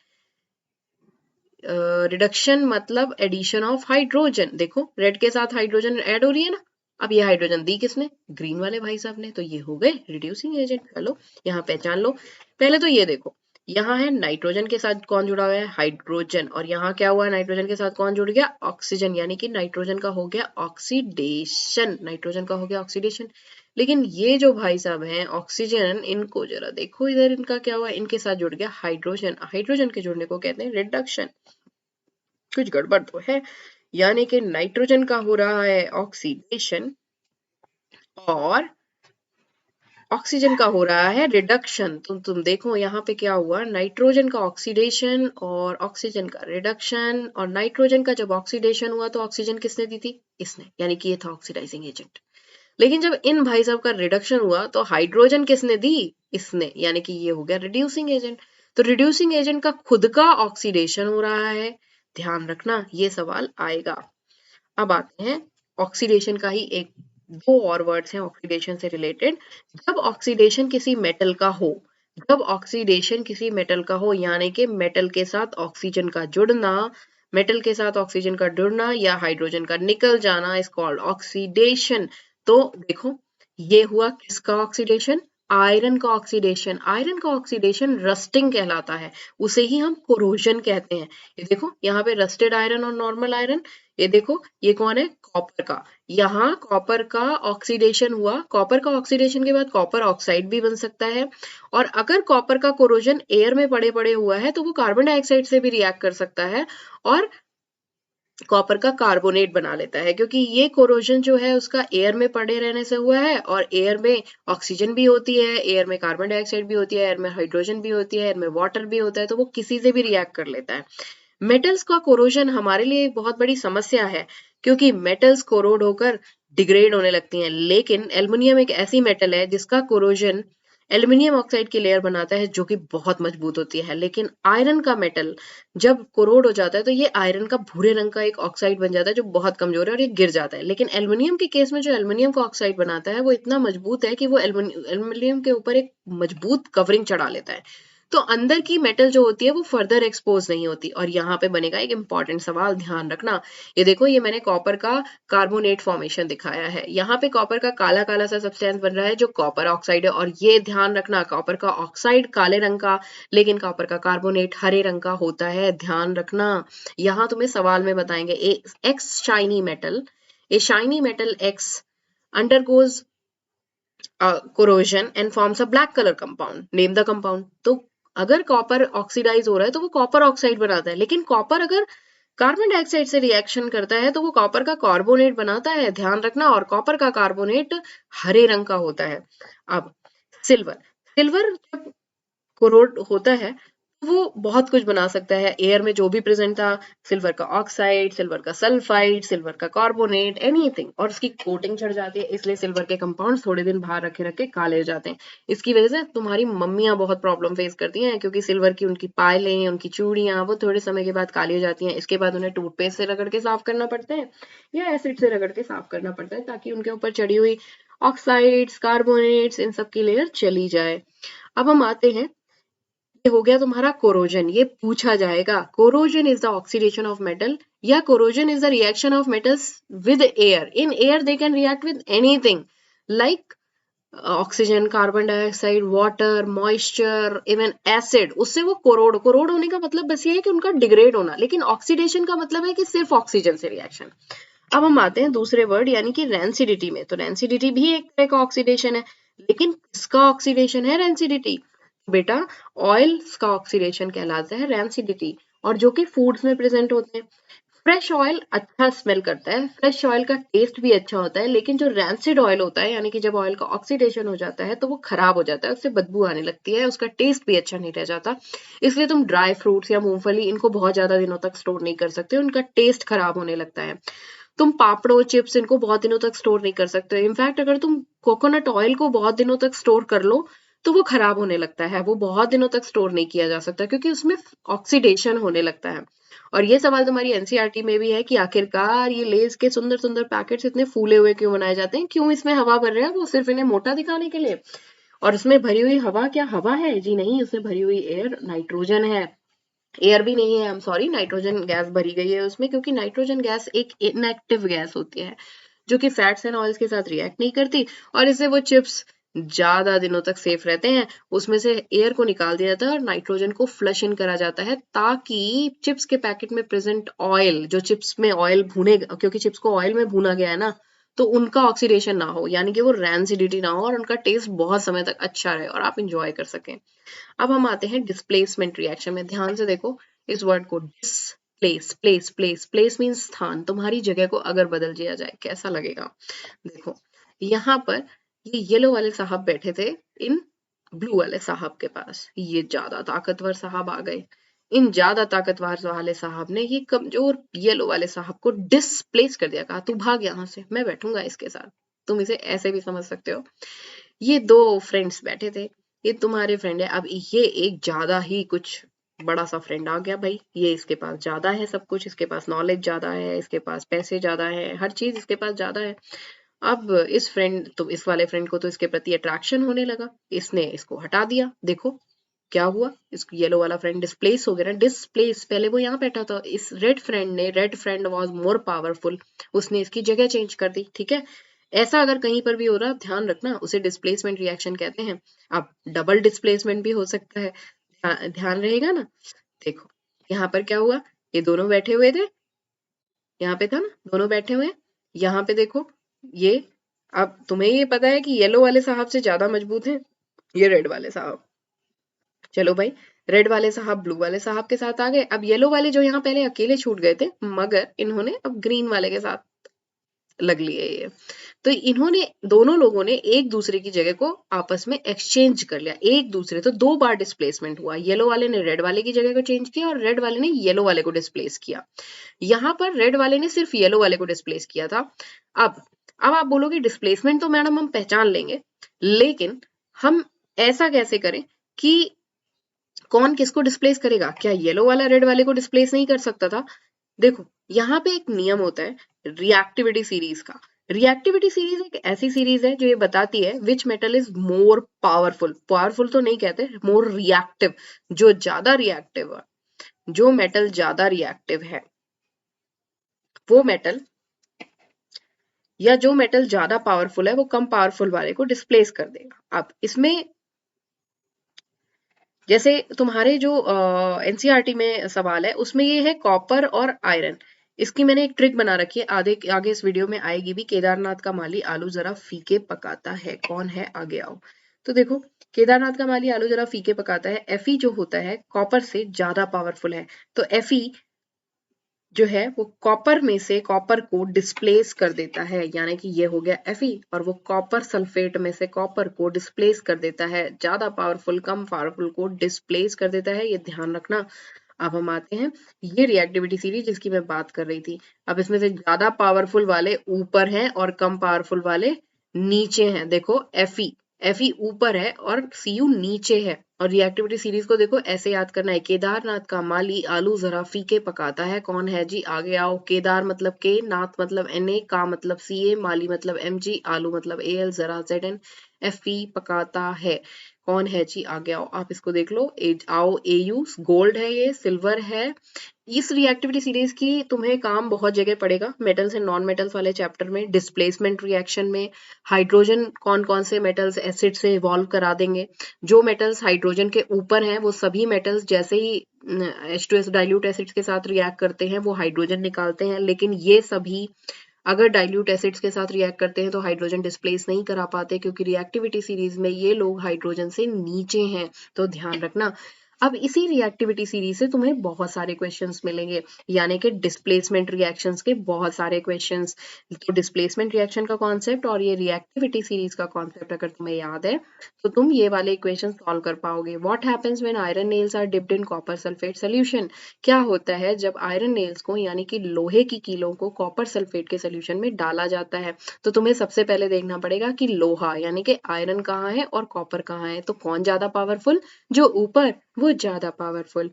रिडक्शन मतलब एडिशन ऑफ हाइड्रोजन। देखो रेड के साथ हाइड्रोजन ऐड हो रही है ना, अब ये हाइड्रोजन दी किसने, ग्रीन वाले भाई साहब ने, तो ये हो गए रिड्यूसिंग एजेंट। चलो यहाँ पहचान लो। पहले तो ये देखो, यहाँ है नाइट्रोजन के साथ कौन जुड़ा हुआ है, हाइड्रोजन, और यहाँ क्या हुआ, नाइट्रोजन के साथ कौन जुड़ गया, ऑक्सीजन, यानी कि नाइट्रोजन का हो गया ऑक्सीडेशन, नाइट्रोजन का हो गया ऑक्सीडेशन। लेकिन ये जो भाई साहब हैं ऑक्सीजन, इनको जरा देखो इधर, इनका क्या हुआ, इनके साथ जुड़ गया हाइड्रोजन, हाइड्रोजन के जुड़ने को कहते हैं रिडक्शन। कुछ गड़बड़ तो है, यानी कि नाइट्रोजन का हो रहा है ऑक्सीडेशन और ऑक्सीजन का हो रहा है रिडक्शन। तुम देखो यहाँ पे क्या हुआ, नाइट्रोजन का ऑक्सीडेशन और ऑक्सीजन का रिडक्शन, और नाइट्रोजन का जब ऑक्सीडेशन हुआ तो ऑक्सीजन किसने दी थी, इसने, यानी कि ये था ऑक्सीडाइजिंग एजेंट। लेकिन जब इन भाई साहब का रिडक्शन हुआ तो हाइड्रोजन किसने दी, इसने, यानी कि ये हो गया रिड्यूसिंग एजेंट। तो रिड्यूसिंग एजेंट का खुद का ऑक्सीडेशन हो रहा है, ध्यान रखना ये सवाल आएगा। अब आते हैं ऑक्सीडेशन का ही एक दो और वर्ड्स हैं ऑक्सीडेशन से रिलेटेड। जब ऑक्सीडेशन किसी मेटल का हो, जब ऑक्सीडेशन किसी मेटल का हो, यानी कि मेटल के साथ ऑक्सीजन का जुड़ना, मेटल के साथ ऑक्सीजन का जुड़ना या हाइड्रोजन का निकल जाना इज कॉल्ड ऑक्सीडेशन। तो देखो ये हुआ किसका ऑक्सीडेशन, आयरन का ऑक्सीडेशन। आयरन का ऑक्सीडेशन रस्टिंग कहलाता है, उसे ही हम कोरोजन कहते हैं। ये देखो यहाँ पे रस्टेड आयरन और नॉर्मल आयरन, ये देखो ये कौन है, कॉपर का, यहाँ कॉपर का ऑक्सीडेशन हुआ, कॉपर का ऑक्सीडेशन के बाद कॉपर ऑक्साइड भी बन सकता है, और अगर कॉपर का कोरोजन एयर में पड़े पड़े हुआ है तो वो कार्बन डाइऑक्साइड से भी रिएक्ट कर सकता है और कॉपर का कार्बोनेट बना लेता है, क्योंकि ये कोरोजन जो है उसका एयर में पड़े रहने से हुआ है, और एयर में ऑक्सीजन भी होती है, एयर में कार्बन डाइऑक्साइड भी होती है, एयर में हाइड्रोजन भी होती है, एयर में वाटर भी होता है, तो वो किसी से भी रिएक्ट कर लेता है। मेटल्स का कोरोजन हमारे लिए एक बहुत बड़ी समस्या है, क्योंकि मेटल्स कोरोड होकर डिग्रेड होने लगती हैं, लेकिन एल्युमिनियम एक ऐसी मेटल है जिसका कोरोजन एल्युमिनियम ऑक्साइड की लेयर बनाता है जो कि बहुत मजबूत होती है। लेकिन आयरन का मेटल जब कोरोड हो जाता है तो ये आयरन का भूरे रंग का एक ऑक्साइड बन जाता है जो बहुत कमजोर है और ये गिर जाता है। लेकिन एल्युमिनियम के केस में जो एल्युमिनियम का ऑक्साइड बनाता है वो इतना मजबूत है कि वो एल्युमिनियम के ऊपर एक मजबूत कवरिंग चढ़ा लेता है, तो अंदर की मेटल जो होती है वो फर्दर एक्सपोज नहीं होती। और यहाँ पे बनेगा एक इंपॉर्टेंट सवाल, ध्यान रखना। ये देखो ये मैंने कॉपर का कार्बोनेट फॉर्मेशन दिखाया है, यहाँ पे कॉपर का काला काला सा सब्सटेंस बन रहा है जो कॉपर ऑक्साइड है, और ये ध्यान रखना कॉपर का ऑक्साइड काले रंग का, लेकिन कॉपर का कार्बोनेट हरे रंग का होता है, ध्यान रखना। यहाँ तुम्हें सवाल में बताएंगे X shiny metal a shiny metal X undergoes corrosion and forms a black color compound. Name the compound. तो अगर कॉपर ऑक्सीडाइज हो रहा है तो वो कॉपर ऑक्साइड बनाता है, लेकिन कॉपर अगर कार्बन डाइऑक्साइड से रिएक्शन करता है तो वो कॉपर का कार्बोनेट बनाता है, ध्यान रखना। और कॉपर का कार्बोनेट हरे रंग का होता है। अब सिल्वर, सिल्वर जब कोरोड होता है वो बहुत कुछ बना सकता है। एयर में जो भी प्रेजेंट था, सिल्वर का ऑक्साइड, सिल्वर का सल्फाइड, सिल्वर का कार्बोनेट, एनीथिंग, और उसकी कोटिंग चढ़ जाती है, इसलिए सिल्वर के कंपाउंड्स थोड़े दिन बाहर रखे रखे काले हो जाते हैं। इसकी वजह से तुम्हारी मम्मियां बहुत प्रॉब्लम फेस करती हैं, क्योंकि सिल्वर की उनकी पायलें, उनकी चूड़ियां वो थोड़े समय के बाद काली हो जाती हैं। इसके बाद उन्हें टूथपेस्ट से रगड़ के साफ करना पड़ता है या एसिड से रगड़ के साफ करना पड़ता है, ताकि उनके ऊपर चढ़ी हुई ऑक्साइड्स, कार्बोनेट्स, इन सब की लेयर चली जाए। अब हम आते हैं, ये हो गया तुम्हारा कोरोजन। ये पूछा जाएगा, corrosion is the oxidation of metal या corrosion is the reaction of metals with air. In air they can react with anything like oxygen, carbon dioxide, water, moisture, even acid. उससे वो कोरोड होने का मतलब बस ये है कि उनका डिग्रेड होना, लेकिन ऑक्सीडेशन का मतलब है कि सिर्फ ऑक्सीजन से रिएक्शन। अब हम आते हैं दूसरे वर्ड यानी कि रेंसिडिटी में। तो रेंसिडिटी भी एक तरह का ऑक्सीडेशन है, लेकिन किसका ऑक्सीडेशन है रेंसिडिटी? बेटा ऑयल्स का ऑक्सीडेशन कहलाता है रेंसिडिटी, और जो कि फूड्स में प्रेजेंट होते हैं। फ्रेश ऑयल अच्छा स्मेल करता है, फ्रेश ऑयल का टेस्ट भी अच्छा होता है, लेकिन जो रैंसिड ऑयल होता है यानी कि जब ऑयल का ऑक्सीडेशन हो जाता है तो वो खराब हो जाता है, उससे बदबू आने लगती है, उसका टेस्ट भी अच्छा नहीं रह जाता। इसलिए तुम ड्राई फ्रूट्स या मूंगफली इनको बहुत ज्यादा दिनों तक स्टोर नहीं कर सकते, उनका टेस्ट खराब होने लगता है। तुम पापड़ों, चिप्स इनको बहुत दिनों तक स्टोर नहीं कर सकते। इनफैक्ट अगर तुम कोकोनट ऑयल को बहुत दिनों तक स्टोर कर लो तो वो खराब होने लगता है, वो बहुत दिनों तक स्टोर नहीं किया जा सकता, क्योंकि उसमें ऑक्सीडेशन होने लगता है। और ये सवाल तुम्हारी एनसीईआरटी में भी है कि आखिरकार ये लेज के सुंदर सुंदर पैकेट्स इतने फूले हुए क्यों बनाए जाते हैं, क्यों इसमें हवा भर रहे हैं? वो सिर्फ इन्हें मोटा दिखाने के लिए। और उसमें भरी हुई हवा क्या हवा है? जी नहीं, उसमें भरी हुई एयर नाइट्रोजन है। एयर भी नहीं है, I am sorry, nitrogen gas भरी गई है उसमें, क्योंकि नाइट्रोजन गैस एक इनएक्टिव गैस होती है जो कि फैट्स एंड ऑयल्स के साथ रिएक्ट नहीं करती, और इससे वो चिप्स ज्यादा दिनों तक सेफ रहते हैं। उसमें से एयर को निकाल दिया जाता है और नाइट्रोजन को फ्लश इन करा जाता है, ताकि चिप्स के पैकेट में प्रेजेंट ऑयल, जो चिप्स में ऑयल भुने, क्योंकि चिप्स को ऑयल में भुना गया है ना, तो उनका ऑक्सीडेशन ना हो, यानी कि वो रैंसिडिटी ना हो, और उनका टेस्ट बहुत समय तक अच्छा रहे और आप इंजॉय कर सकें। अब हम आते हैं डिस्प्लेसमेंट रिएक्शन में। ध्यान से देखो इस वर्ड को, displace, place place place means स्थान। तुम्हारी जगह को अगर बदल दिया जाए कैसा लगेगा? देखो यहाँ पर ये येलो वाले साहब बैठे थे इन ब्लू वाले साहब के पास, ये ज्यादा ताकतवर साहब आ गए। इन ज्यादा ताकतवर वाले साहब ने ये कमजोर येलो वाले साहब को डिस्प्लेस कर दिया, कहा तू भाग यहाँ से, मैं बैठूंगा इसके साथ। तुम इसे ऐसे भी समझ सकते हो। ये दो फ्रेंड्स बैठे थे, ये तुम्हारे फ्रेंड है। अब ये एक ज्यादा ही कुछ बड़ा सा फ्रेंड आ गया भाई, ये इसके पास ज्यादा है सब कुछ, इसके पास नॉलेज ज्यादा है, इसके पास पैसे ज्यादा है, हर चीज इसके पास ज्यादा है। अब इस फ्रेंड तो इस वाले फ्रेंड को तो इसके प्रति अट्रैक्शन होने लगा, इसने इसको हटा दिया। देखो क्या हुआ, इस येलो वाला फ्रेंड डिस्प्लेस हो गया ना, डिस्प्लेस। पहले वो यहाँ बैठा था, इस red friend was more powerful, उसने इसकी जगह चेंज कर दी। ठीक है, ऐसा अगर कहीं पर भी हो रहा ध्यान रखना, उसे डिस्प्लेसमेंट रिएक्शन कहते हैं। अब डबल डिस्प्लेसमेंट भी हो सकता है, ध्यान रहेगा ना। देखो यहाँ पर क्या हुआ, ये दोनों बैठे हुए थे, यहाँ पे था ना, दोनों बैठे हुए हैं। यहाँ पे देखो ये, अब तुम्हें ये पता है कि येलो वाले साहब से ज्यादा मजबूत है ये रेड वाले साहब। चलो भाई, रेड वाले साहब ब्लू वाले साहब के साथ आ गए। अब येलो वाले जो यहाँ पहले अकेले छूट गए थे, मगर इन्होंने अब ग्रीन वाले के साथ लग लिए ये। तो इन्होंने, दोनों लोगों ने एक दूसरे की जगह को आपस में एक्सचेंज कर लिया, एक दूसरे, तो दो बार डिस्प्लेसमेंट हुआ। येलो वाले ने रेड वाले की जगह को चेंज किया और रेड वाले ने येलो वाले को डिस्प्लेस किया। यहाँ पर रेड वाले ने सिर्फ येलो वाले को डिस्प्लेस किया था। अब आप बोलोगे डिस्प्लेसमेंट तो मैडम हम पहचान लेंगे, लेकिन हम ऐसा कैसे करें कि कौन किसको डिस्प्लेस करेगा? क्या येलो वाला रेड वाले को डिस्प्लेस नहीं कर सकता था? देखो यहाँ पे एक नियम होता है रिएक्टिविटी सीरीज का। रिएक्टिविटी सीरीज एक ऐसी सीरीज है जो ये बताती है which metal is more powerful, powerful तो नहीं कहते, मोर रिएक्टिव, जो ज्यादा रिएक्टिव है, जो मेटल ज्यादा रिएक्टिव है वो मेटल, या जो मेटल ज्यादा पावरफुल है वो कम पावरफुल वाले को डिस्प्लेस कर देगा। अब इसमें जैसे तुम्हारे जो एनसीईआरटी में सवाल है उसमें ये है कॉपर और आयरन, इसकी मैंने एक ट्रिक बना रखी है, आगे आगे इस वीडियो में आएगी भी। केदारनाथ का माली आलू जरा फीके पकाता है, कौन है, आगे आओ। तो देखो, केदारनाथ का माली आलू जरा फीके पकाता है, एफई जो होता है कॉपर से ज्यादा पावरफुल है। तो एफई जो है वो कॉपर में से कॉपर को डिस्प्लेस कर देता है, यानी कि ये हो गया Fe, और वो कॉपर सल्फेट में से कॉपर को डिस्प्लेस कर देता है, ज्यादा पावरफुल कम पावरफुल को डिस्प्लेस कर देता है, ये ध्यान रखना। अब हम आते हैं, ये रिएक्टिविटी सीरीज जिसकी मैं बात कर रही थी। अब इसमें से ज्यादा पावरफुल वाले ऊपर हैं और कम पावरफुल वाले नीचे हैं। देखो Fe ऊपर है और Cu नीचे है। और रिएक्टिविटी सीरीज को देखो ऐसे याद करना है, केदारनाथ का माली आलू जरा फीके पकाता है, कौन है जी, आगे आओ। केदार मतलब के, नाथ मतलब Na, का मतलब Ca, माली मतलब Mg, आलू मतलब Al, जरा Zn, Fe पकाता है, कौन है जी, आगे आओ। आप इसको देख लो, आओ Au, गोल्ड है, ये सिल्वर है। इस रिएक्टिविटी सीरीज की तुम्हें काम बहुत जगह पड़ेगा, मेटल्स एंड नॉन मेटल्स वाले चैप्टर में, डिस्प्लेसमेंट रिएक्शन में, हाइड्रोजन कौन कौन से मेटल्स एसिड से इवॉल्व करा देंगे। जो मेटल्स हाइड्रोजन के ऊपर हैं वो सभी मेटल्स जैसे ही H2S डाइल्यूट एसिड्स के साथ रिएक्ट करते हैं वो हाइड्रोजन निकालते हैं, लेकिन ये सभी अगर डाइल्यूट एसिड्स के साथ रिएक्ट करते हैं तो हाइड्रोजन डिस्प्लेस नहीं करा पाते, क्योंकि रिएक्टिविटी सीरीज में ये लोग हाइड्रोजन से नीचे हैं, तो ध्यान रखना। अब इसी रिएक्टिविटी सीरीज से तुम्हें बहुत सारे क्वेश्चंस मिलेंगे, यानी कि डिस्प्लेसमेंट रिएक्शंस के बहुत सारे क्वेश्चंस। तो डिस्प्लेसमेंट रिएक्शन का कॉन्सेप्ट और ये रिएक्टिविटी सीरीज का कॉन्सेप्ट अगर तुम्हें याद है तो तुम ये वाले इक्वेशन सॉल्व कर पाओगे। What happens when iron nails are dipped in copper sulphate solution, क्या होता है जब आयरन नेल्स को यानी कि लोहे की कीलों को कॉपर सल्फेट के सोल्यूशन में डाला जाता है। तो तुम्हें सबसे पहले देखना पड़ेगा कि लोहा यानी कि आयरन कहाँ है और कॉपर कहाँ है, तो कौन ज्यादा पावरफुल, जो ऊपर वो ज्यादा powerful.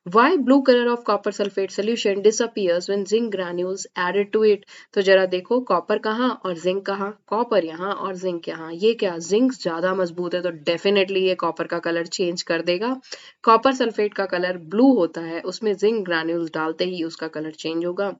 Why blue color of copper sulfate solution disappears when zinc granules added to it? तो जरा देखो, कॉपर कहाँ और जिंक कहाँ, कॉपर यहाँ और जिंक यहाँ, ये क्या, जिंक ज्यादा मजबूत है तो डेफिनेटली ये कॉपर का कलर चेंज कर देगा। कॉपर सल्फेट का कलर ब्लू होता है, उसमें जिंक ग्रैन्यूल्स डालते ही उसका कलर चेंज होगा।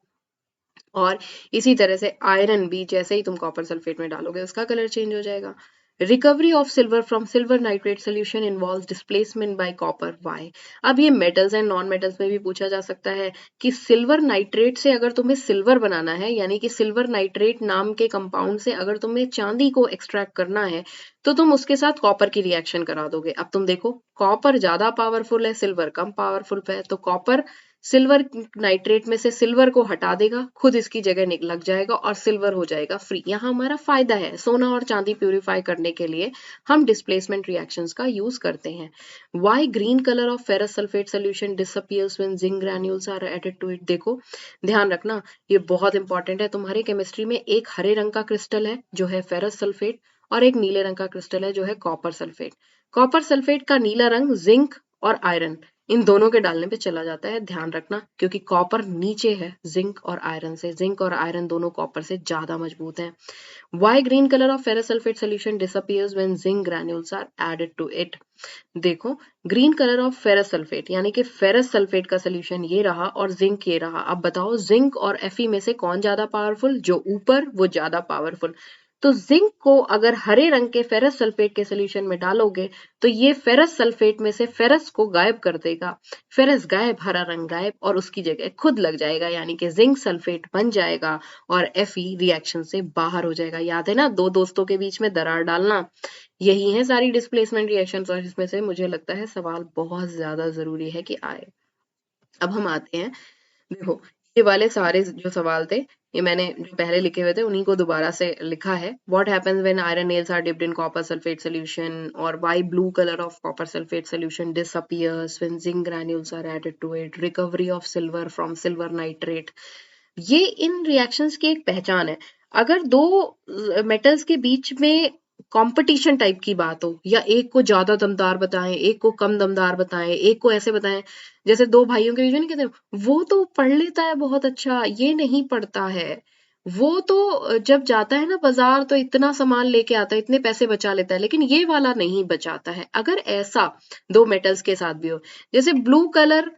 और इसी तरह से आयरन भी जैसे ही तुम कॉपर सल्फेट में डालोगे उसका कलर चेंज हो जाएगा। Recovery of silver from silver nitrate solution involves displacement bye copper, why. अब ये मेटल्स एंड नॉन मेटल्स में भी पूछा जा सकता है कि सिल्वर नाइट्रेट से अगर तुम्हें सिल्वर बनाना है, यानी कि सिल्वर नाइट्रेट नाम के कंपाउंड से अगर तुम्हें चांदी को एक्सट्रैक्ट करना है तो तुम उसके साथ कॉपर की रिएक्शन करा दोगे। अब तुम देखो, कॉपर ज्यादा पावरफुल है, सिल्वर कम पावरफुल है, तो कॉपर सिल्वर नाइट्रेट में से सिल्वर को हटा देगा, खुद इसकी जगह लग जाएगा और सिल्वर हो जाएगा फ्री। यहाँ हमारा फायदा है, सोना और चांदी प्यूरिफाई करने के लिए हम डिस्प्लेसमेंट रिएक्शंस का यूज करते हैं। Why green colour of ferrous sulphate solution disappears when zinc granules are added to it. देखो ध्यान रखना, ये बहुत इंपॉर्टेंट है, तुम्हारे केमिस्ट्री में एक हरे रंग का क्रिस्टल है जो है फेरस सल्फेट और एक नीले रंग का क्रिस्टल है जो है कॉपर सल्फेट। कॉपर सल्फेट का नीला रंग जिंक और आयरन इन दोनों के डालने पे चला जाता है, ध्यान रखना, क्योंकि कॉपर नीचे है जिंक और आयरन से, जिंक और आयरन दोनों कॉपर से ज्यादा मजबूत हैं। Why green color of ferrous sulfate solution disappears when zinc granules are added to it? देखो, green colour of ferrous sulphate यानी कि फेरस सल्फेट का सोल्यूशन ये रहा और जिंक ये रहा। अब बताओ जिंक और Fe में से कौन ज्यादा पावरफुल, जो ऊपर वो ज्यादा पावरफुल। तो जिंक को अगर हरे रंग के फेरस सल्फेट के सोल्यूशन में डालोगे तो ये फेरस सल्फेट में से फेरस को गायब कर देगा, फेरस गायब, हरा रंग गायब, और उसकी जगह खुद लग जाएगा, यानी कि जिंक सल्फेट बन जाएगा और Fe रिएक्शन से बाहर हो जाएगा। याद है ना, दो दोस्तों के बीच में दरार डालना, यही है सारी डिस्प्लेसमेंट रिएक्शंस, और इसमें से मुझे लगता है सवाल बहुत ज्यादा जरूरी है कि आए। अब हम आते हैं, देखो ये वाले सारे जो सवाल थे ये मैंने जो पहले लिखे हुए थे उन्हीं को दोबारा से लिखा है। What happens when iron nails are dipped in copper sulphate solution, और why blue colour of copper sulphate solution disappears when zinc granules are added to it, recovery of silver from silver nitrate. ये इन reactions की एक पहचान है। अगर दो metals के बीच में कंपटीशन टाइप की बात हो, या एक को ज्यादा दमदार बताएं एक को कम दमदार बताएं, एक को ऐसे बताएं जैसे दो भाइयों के बीच में नहीं कहते वो तो पढ़ लेता है बहुत अच्छा, ये नहीं पढ़ता है, वो तो जब जाता है ना बाजार तो इतना सामान लेके आता है, इतने पैसे बचा लेता है, लेकिन ये वाला नहीं बचाता है। अगर ऐसा दो मेटल्स के साथ भी हो, जैसे blue colour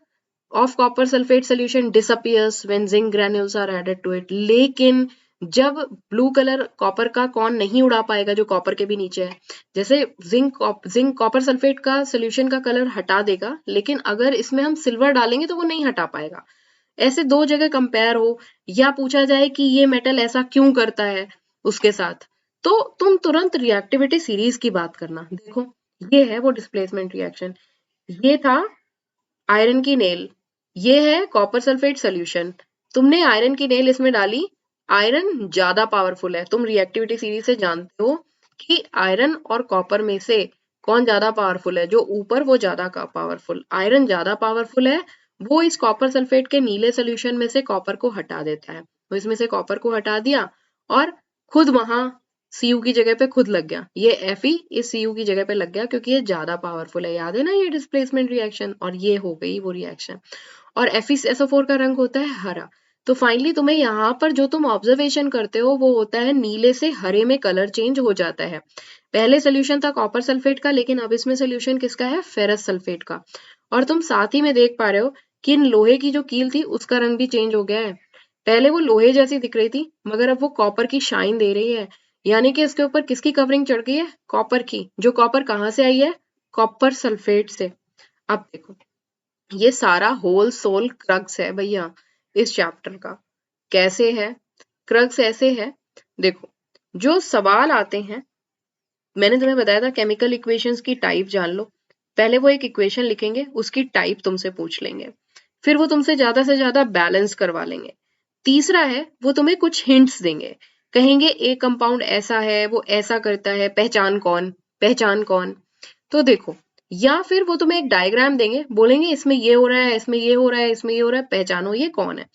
of copper sulfate solution disappears when zinc granules are added to it, लेकिन जब ब्लू कलर कॉपर का कौन नहीं उड़ा पाएगा जो कॉपर के भी नीचे है, जैसे जिंक कॉपर सल्फेट का सोल्यूशन का कलर हटा देगा, लेकिन अगर इसमें हम सिल्वर डालेंगे तो वो नहीं हटा पाएगा। ऐसे 2 जगह कंपेयर हो या पूछा जाए कि ये मेटल ऐसा क्यों करता है उसके साथ, तो तुम तुरंत रिएक्टिविटी सीरीज की बात करना। देखो ये है वो डिस्प्लेसमेंट रिएक्शन, ये था आयरन की नेल, ये है कॉपर सल्फेट सोल्यूशन। तुमने आयरन की नेल इसमें डाली, आयरन ज्यादा पावरफुल है। तुम रिएक्टिविटी सीरीज से जानते हो कि आयरन और कॉपर में से कौन ज्यादा पावरफुल है, जो ऊपर वो ज्यादा पावरफुल, आयरन ज्यादा पावरफुल है। वो इस कॉपर सल्फेट के नीले सोल्यूशन में से कॉपर को हटा देता है, तो इसमें से कॉपर को हटा दिया और खुद वहां Cu की जगह पे खुद लग गया, ये Fe इस Cu की जगह पे लग गया क्योंकि ये ज्यादा पावरफुल है। याद है ना ये डिस्प्लेसमेंट रिएक्शन, और ये हो गई वो रिएक्शन। और FeSO4 का रंग होता है हरा। तो फाइनली तुम्हें यहाँ पर जो तुम ऑब्जर्वेशन करते हो वो होता है नीले से हरे में कलर चेंज हो जाता है। पहले सोल्यूशन था कॉपर सल्फेट का, लेकिन अब इसमें सोल्यूशन किसका है, फेरस सल्फेट का। और तुम साथ ही में देख पा रहे हो कि इन लोहे की जो कील थी उसका रंग भी चेंज हो गया है। पहले वो लोहे जैसी दिख रही थी, मगर अब वो कॉपर की शाइन दे रही है। यानी कि इसके ऊपर किसकी कवरिंग चढ़ गई है, कॉपर की। जो कॉपर कहाँ से आई है, कॉपर सल्फेट से। अब देखो ये सारा होल सोल क्रक्स है भैया इस चैप्टर का। कैसे है क्रक्स, ऐसे है, देखो जो सवाल आते हैं, मैंने तुम्हें बताया था केमिकल इक्वेशंस की टाइप जान लो। पहले वो एक इक्वेशन लिखेंगे, उसकी टाइप तुमसे पूछ लेंगे, फिर वो तुमसे से ज्यादा बैलेंस करवा लेंगे। तीसरा है वो तुम्हें कुछ हिंट्स देंगे, कहेंगे एक कंपाउंड ऐसा है, वो ऐसा करता है, पहचान कौन, पहचान कौन। तो देखो, या फिर वो तुम्हें एक डायग्राम देंगे, बोलेंगे इसमें ये हो रहा है, इसमें ये हो रहा है, इसमें ये हो रहा है, पहचानो ये कौन है।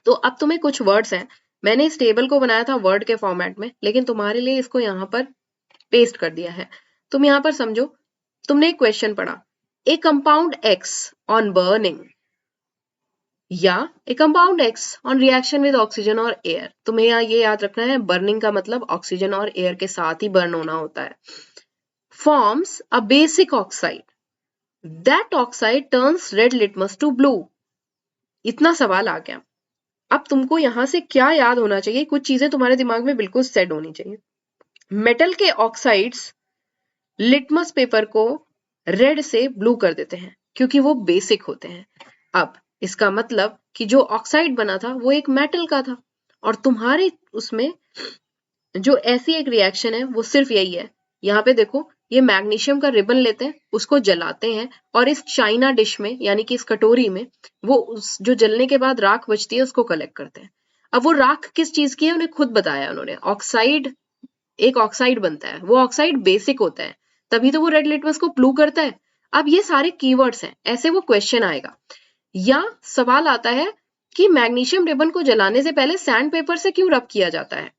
तो अब तुम्हें कुछ वर्ड्स हैं, मैंने इस टेबल को बनाया था वर्ड के फॉर्मेट में, लेकिन तुम्हारे लिए इसको यहाँ पर पेस्ट कर दिया है। तुम यहाँ पर समझो, तुमने एक क्वेश्चन पढ़ा, a compound X on burning, या a compound X on reaction with oxygen और एयर। तुम्हें यहाँ ये याद रखना है, बर्निंग का मतलब ऑक्सीजन और एयर के साथ ही बर्न होना होता है। Forms a basic oxide, that oxide turns red litmus to blue. इतना सवाल आ गया। अब तुमको यहां से क्या याद होना चाहिए, कुछ चीजें तुम्हारे दिमाग में बिल्कुल सेट होनी चाहिए। मेटल के ऑक्साइड्स लिटमस पेपर को रेड से ब्लू कर देते हैं क्योंकि वो बेसिक होते हैं। अब इसका मतलब कि जो ऑक्साइड बना था वो एक मेटल का था, और तुम्हारे उसमें जो ऐसी एक रिएक्शन है वो सिर्फ यही है। यहाँ पे देखो, ये मैग्नीशियम का रिबन लेते हैं, उसको जलाते हैं, और इस चाइना डिश में यानी कि इस कटोरी में वो उस जो जलने के बाद राख बचती है उसको कलेक्ट करते हैं। अब वो राख किस चीज की है उन्हें खुद बताया उन्होंने, ऑक्साइड, एक ऑक्साइड बनता है, वो ऑक्साइड बेसिक होता है, तभी तो वो रेड लिटमस को ब्लू करता है। अब ये सारे कीवर्ड्स हैं, ऐसे वो क्वेश्चन आएगा। या सवाल आता है कि मैग्नीशियम रिबन को जलाने से पहले सैंड पेपर से क्यों रब किया जाता है।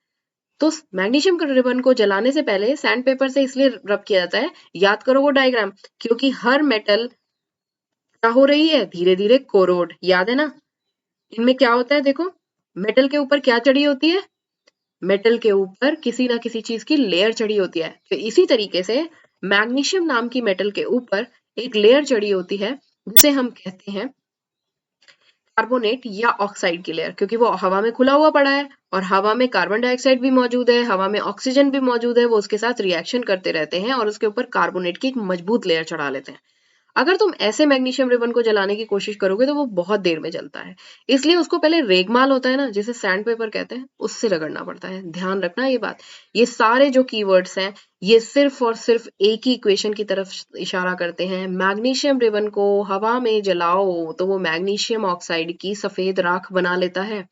तो मैग्नीशियम रिबन को जलाने से पहले सैंड पेपर से इसलिए रब किया जाता है, याद करो वो डायग्राम, क्योंकि हर मेटल क्या हो रही है, धीरे धीरे कोरोड, याद है ना। इनमें क्या होता है, देखो मेटल के ऊपर क्या चढ़ी होती है, मेटल के ऊपर किसी ना किसी चीज की लेयर चढ़ी होती है। तो इसी तरीके से मैग्नीशियम नाम की मेटल के ऊपर एक लेयर चढ़ी होती है जिसे हम कहते हैं कार्बोनेट या ऑक्साइड की लेयर, क्योंकि वो हवा में खुला हुआ पड़ा है, और हवा में कार्बन डाइऑक्साइड भी मौजूद है, हवा में ऑक्सीजन भी मौजूद है, वो उसके साथ रिएक्शन करते रहते हैं और उसके ऊपर कार्बोनेट की एक मजबूत लेयर चढ़ा लेते हैं। अगर तुम ऐसे मैग्नीशियम रिबन को जलाने की कोशिश करोगे तो वो बहुत देर में जलता है, इसलिए उसको पहले रेगमाल होता है ना, जिसे सैंड पेपर कहते हैं, उससे रगड़ना पड़ता है। ध्यान रखना ये बात। ये सारे जो कीवर्ड्स हैं ये सिर्फ और सिर्फ एक ही इक्वेशन की तरफ इशारा करते हैं। मैग्नीशियम रिबन को हवा में जलाओ तो वो मैग्नीशियम ऑक्साइड की सफेद राख बना लेता है।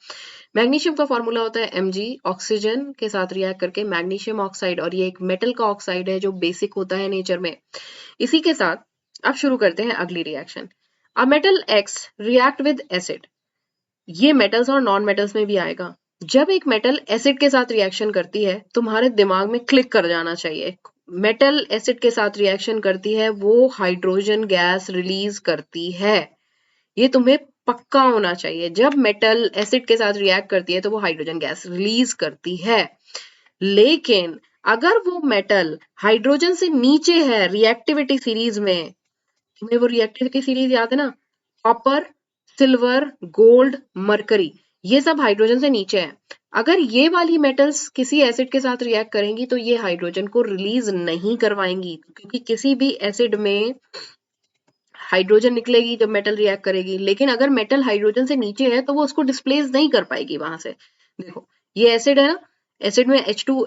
मैग्नीशियम का फॉर्मूला होता है Mg, ऑक्सीजन के साथ रिएक्ट करके मैग्नीशियम ऑक्साइड, और ये एक मेटल का ऑक्साइड है जो बेसिक होता है नेचर में। इसी के साथ अब शुरू करते हैं अगली reaction. A metal x react with acid, ये मेटल्स और नॉन मेटल्स में भी आएगा। जब एक मेटल एसिड के साथ रिएक्शन करती है, तुम्हारे दिमाग में क्लिक कर जाना चाहिए, मेटल एसिड के साथ रिएक्शन करती है वो हाइड्रोजन गैस रिलीज करती है। ये तुम्हें पक्का होना चाहिए, जब मेटल एसिड के साथ रिएक्ट करती है तो वो हाइड्रोजन गैस रिलीज करती है। लेकिन अगर वो मेटल हाइड्रोजन से नीचे है रिएक्टिविटी सीरीज में, तुम्हें वो रिएक्टिविटी सीरीज याद है ना, कॉपर, सिल्वर, गोल्ड, मरकरी, ये सब हाइड्रोजन से नीचे है। अगर ये वाली मेटल्स किसी एसिड के साथ रिएक्ट करेंगी तो ये हाइड्रोजन को रिलीज नहीं करवाएंगी, क्योंकि किसी भी एसिड में हाइड्रोजन निकलेगी जब मेटल रिएक्ट करेगी, लेकिन अगर मेटल हाइड्रोजन से नीचे है तो वो उसको डिस्प्लेस नहीं कर पाएगी वहां से। देखो ये एसिड है ना, एसिड में H2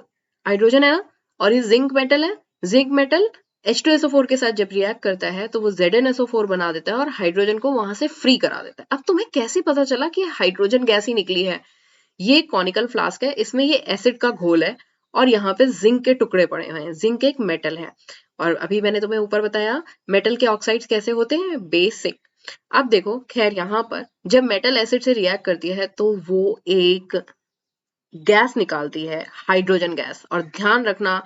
हाइड्रोजन है ना, और ये जिंक मेटल है, जिंक मेटल H2SO4 के साथ जब रिएक्ट करता है तो वो ZnSO4 बना देता है और हाइड्रोजन को वहां से फ्री करा देता है। अब तुम्हें कैसे पता चला कि हाइड्रोजन गैस ही निकली है? ये कॉनिकल फ्लास्क है, इसमें ये एसिड का घोल है और यहाँ पे जिंक के टुकड़े पड़े हुए हैं। जिंक एक मेटल है, और अभी मैंने तुम्हें ऊपर बताया मेटल के ऑक्साइड्स कैसे होते हैं, बेसिक। अब देखो खैर यहाँ पर जब मेटल एसिड से रिएक्ट करती है तो वो एक गैस निकालती है, हाइड्रोजन गैस। और ध्यान रखना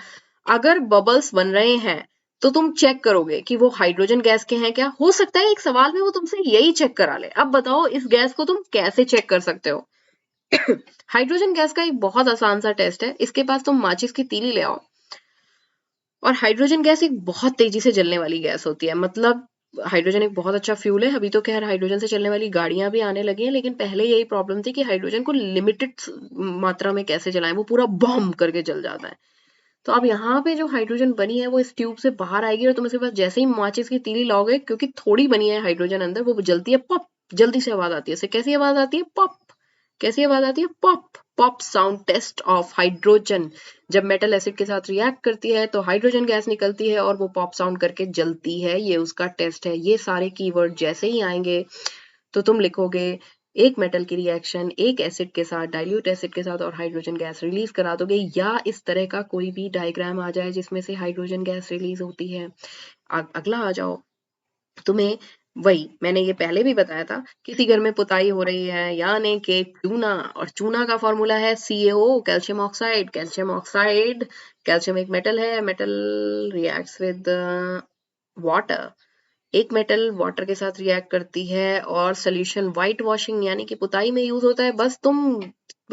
अगर बबल्स बन रहे हैं तो तुम चेक करोगे कि वो हाइड्रोजन गैस के हैं क्या। हो सकता है एक सवाल में वो तुमसे यही चेक करा ले। अब बताओ इस गैस को तुम कैसे चेक कर सकते हो? हाइड्रोजन गैस का एक बहुत आसान सा टेस्ट है, इसके पास तुम माचिस की तीली ले आओ, और हाइड्रोजन गैस एक बहुत तेजी से जलने वाली गैस होती है। मतलब हाइड्रोजन एक बहुत अच्छा फ्यूल है। अभी तो खैर हाइड्रोजन से चलने वाली गाड़ियां भी आने लगी हैं, लेकिन पहले यही प्रॉब्लम थी कि हाइड्रोजन को लिमिटेड मात्रा में कैसे जलाएं, वो पूरा बम करके जल जाता है। तो अब यहाँ पे जो हाइड्रोजन बनी है वो इस ट्यूब से बाहर आएगी और तुम इसके पास जैसे ही माचिस की तीली लाओगे, क्योंकि थोड़ी बनी है हाइड्रोजन अंदर, वो जलती है पॉप, जल्दी से आवाज आती है। इससे कैसी आवाज आती है? पॉप। कैसी आवाज आती है? Pop. Pop sound test of hydrogen. जब मेटल एसिड के साथ रिएक्ट करती है तो हाइड्रोजन गैस निकलती है और वो पॉप साउंड करके जलती है। ये उसका टेस्ट है। ये सारे कीवर्ड जैसे ही आएंगे तो तुम लिखोगे एक मेटल की रिएक्शन एक एसिड के साथ, डाइल्यूट एसिड के साथ, और हाइड्रोजन गैस रिलीज करा दोगे, या इस तरह का कोई भी डायग्राम आ जाए जिसमें से हाइड्रोजन गैस रिलीज होती है। अगला आ जाओ, तुम्हें वही मैंने ये पहले भी बताया था, किसी घर में पुताई हो रही है यानी कि चूना, और चूना का फॉर्मूला है CaO, calcium oxide. Calcium oxide, calcium एक मेटल है, मेटल रिएक्ट्स विद वाटर, एक मेटल वाटर के साथ रिएक्ट करती है और सोल्यूशन व्हाइट वॉशिंग यानी कि पुताई में यूज होता है। बस तुम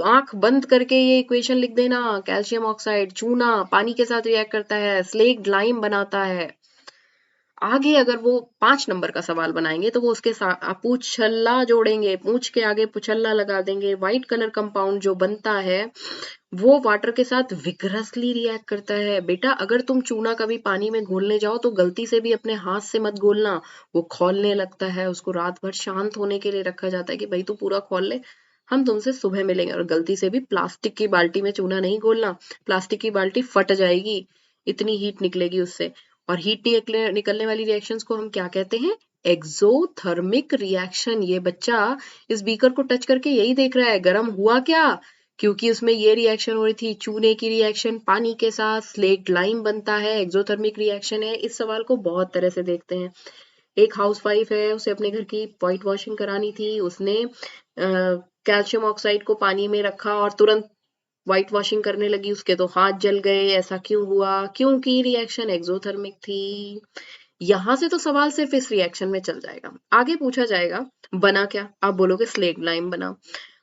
आंख बंद करके ये इक्वेशन लिख देना, कैल्शियम ऑक्साइड चूना पानी के साथ रिएक्ट करता है, स्लेक्ड लाइम बनाता है। आगे अगर वो 5 नंबर का सवाल बनाएंगे तो वो उसके साथ पूछल्ला जोड़ेंगे, पूछ के आगे पुछल्ला लगा देंगे। व्हाइट कलर कंपाउंड जो बनता है वो वाटर के साथ विगरसली रिएक्ट करता है। बेटा अगर तुम चूना कभी पानी में घोलने जाओ तो गलती से भी अपने हाथ से मत घोलना, वो खौलने लगता है। उसको रात भर शांत होने के लिए रखा जाता है कि भाई तू पूरा खौल ले, हम तुमसे सुबह मिलेंगे। और गलती से भी प्लास्टिक की बाल्टी में चूना नहीं घोलना, प्लास्टिक की बाल्टी फट जाएगी, इतनी हीट निकलेगी उससे। और हीट निकलने वाली रिएक्शंस को हम क्या कहते हैं? Exothermic reaction. ये बच्चा इस बीकर को टच करके यही देख रहा है गर्म हुआ क्या, क्योंकि उसमें ये रिएक्शन हो रही थी, चूने की रिएक्शन पानी के साथ, स्लेट लाइम बनता है, एक्सोथर्मिक रिएक्शन है। इस सवाल को बहुत तरह से देखते हैं। एक हाउसवाइफ है, उसे अपने घर की व्हाइट वॉशिंग करानी थी, उसने कैल्शियम ऑक्साइड को पानी में रखा और तुरंत व्हाइट वॉशिंग करने लगी, उसके तो हाथ जल गए। ऐसा क्यों हुआ? क्योंकि रिएक्शन एक्सोथर्मिक थी। यहां से तो सवाल सिर्फ इस रिएक्शन में चल जाएगा। आगे पूछा जाएगा बना क्या, आप बोलोगे स्लेट लाइम बना।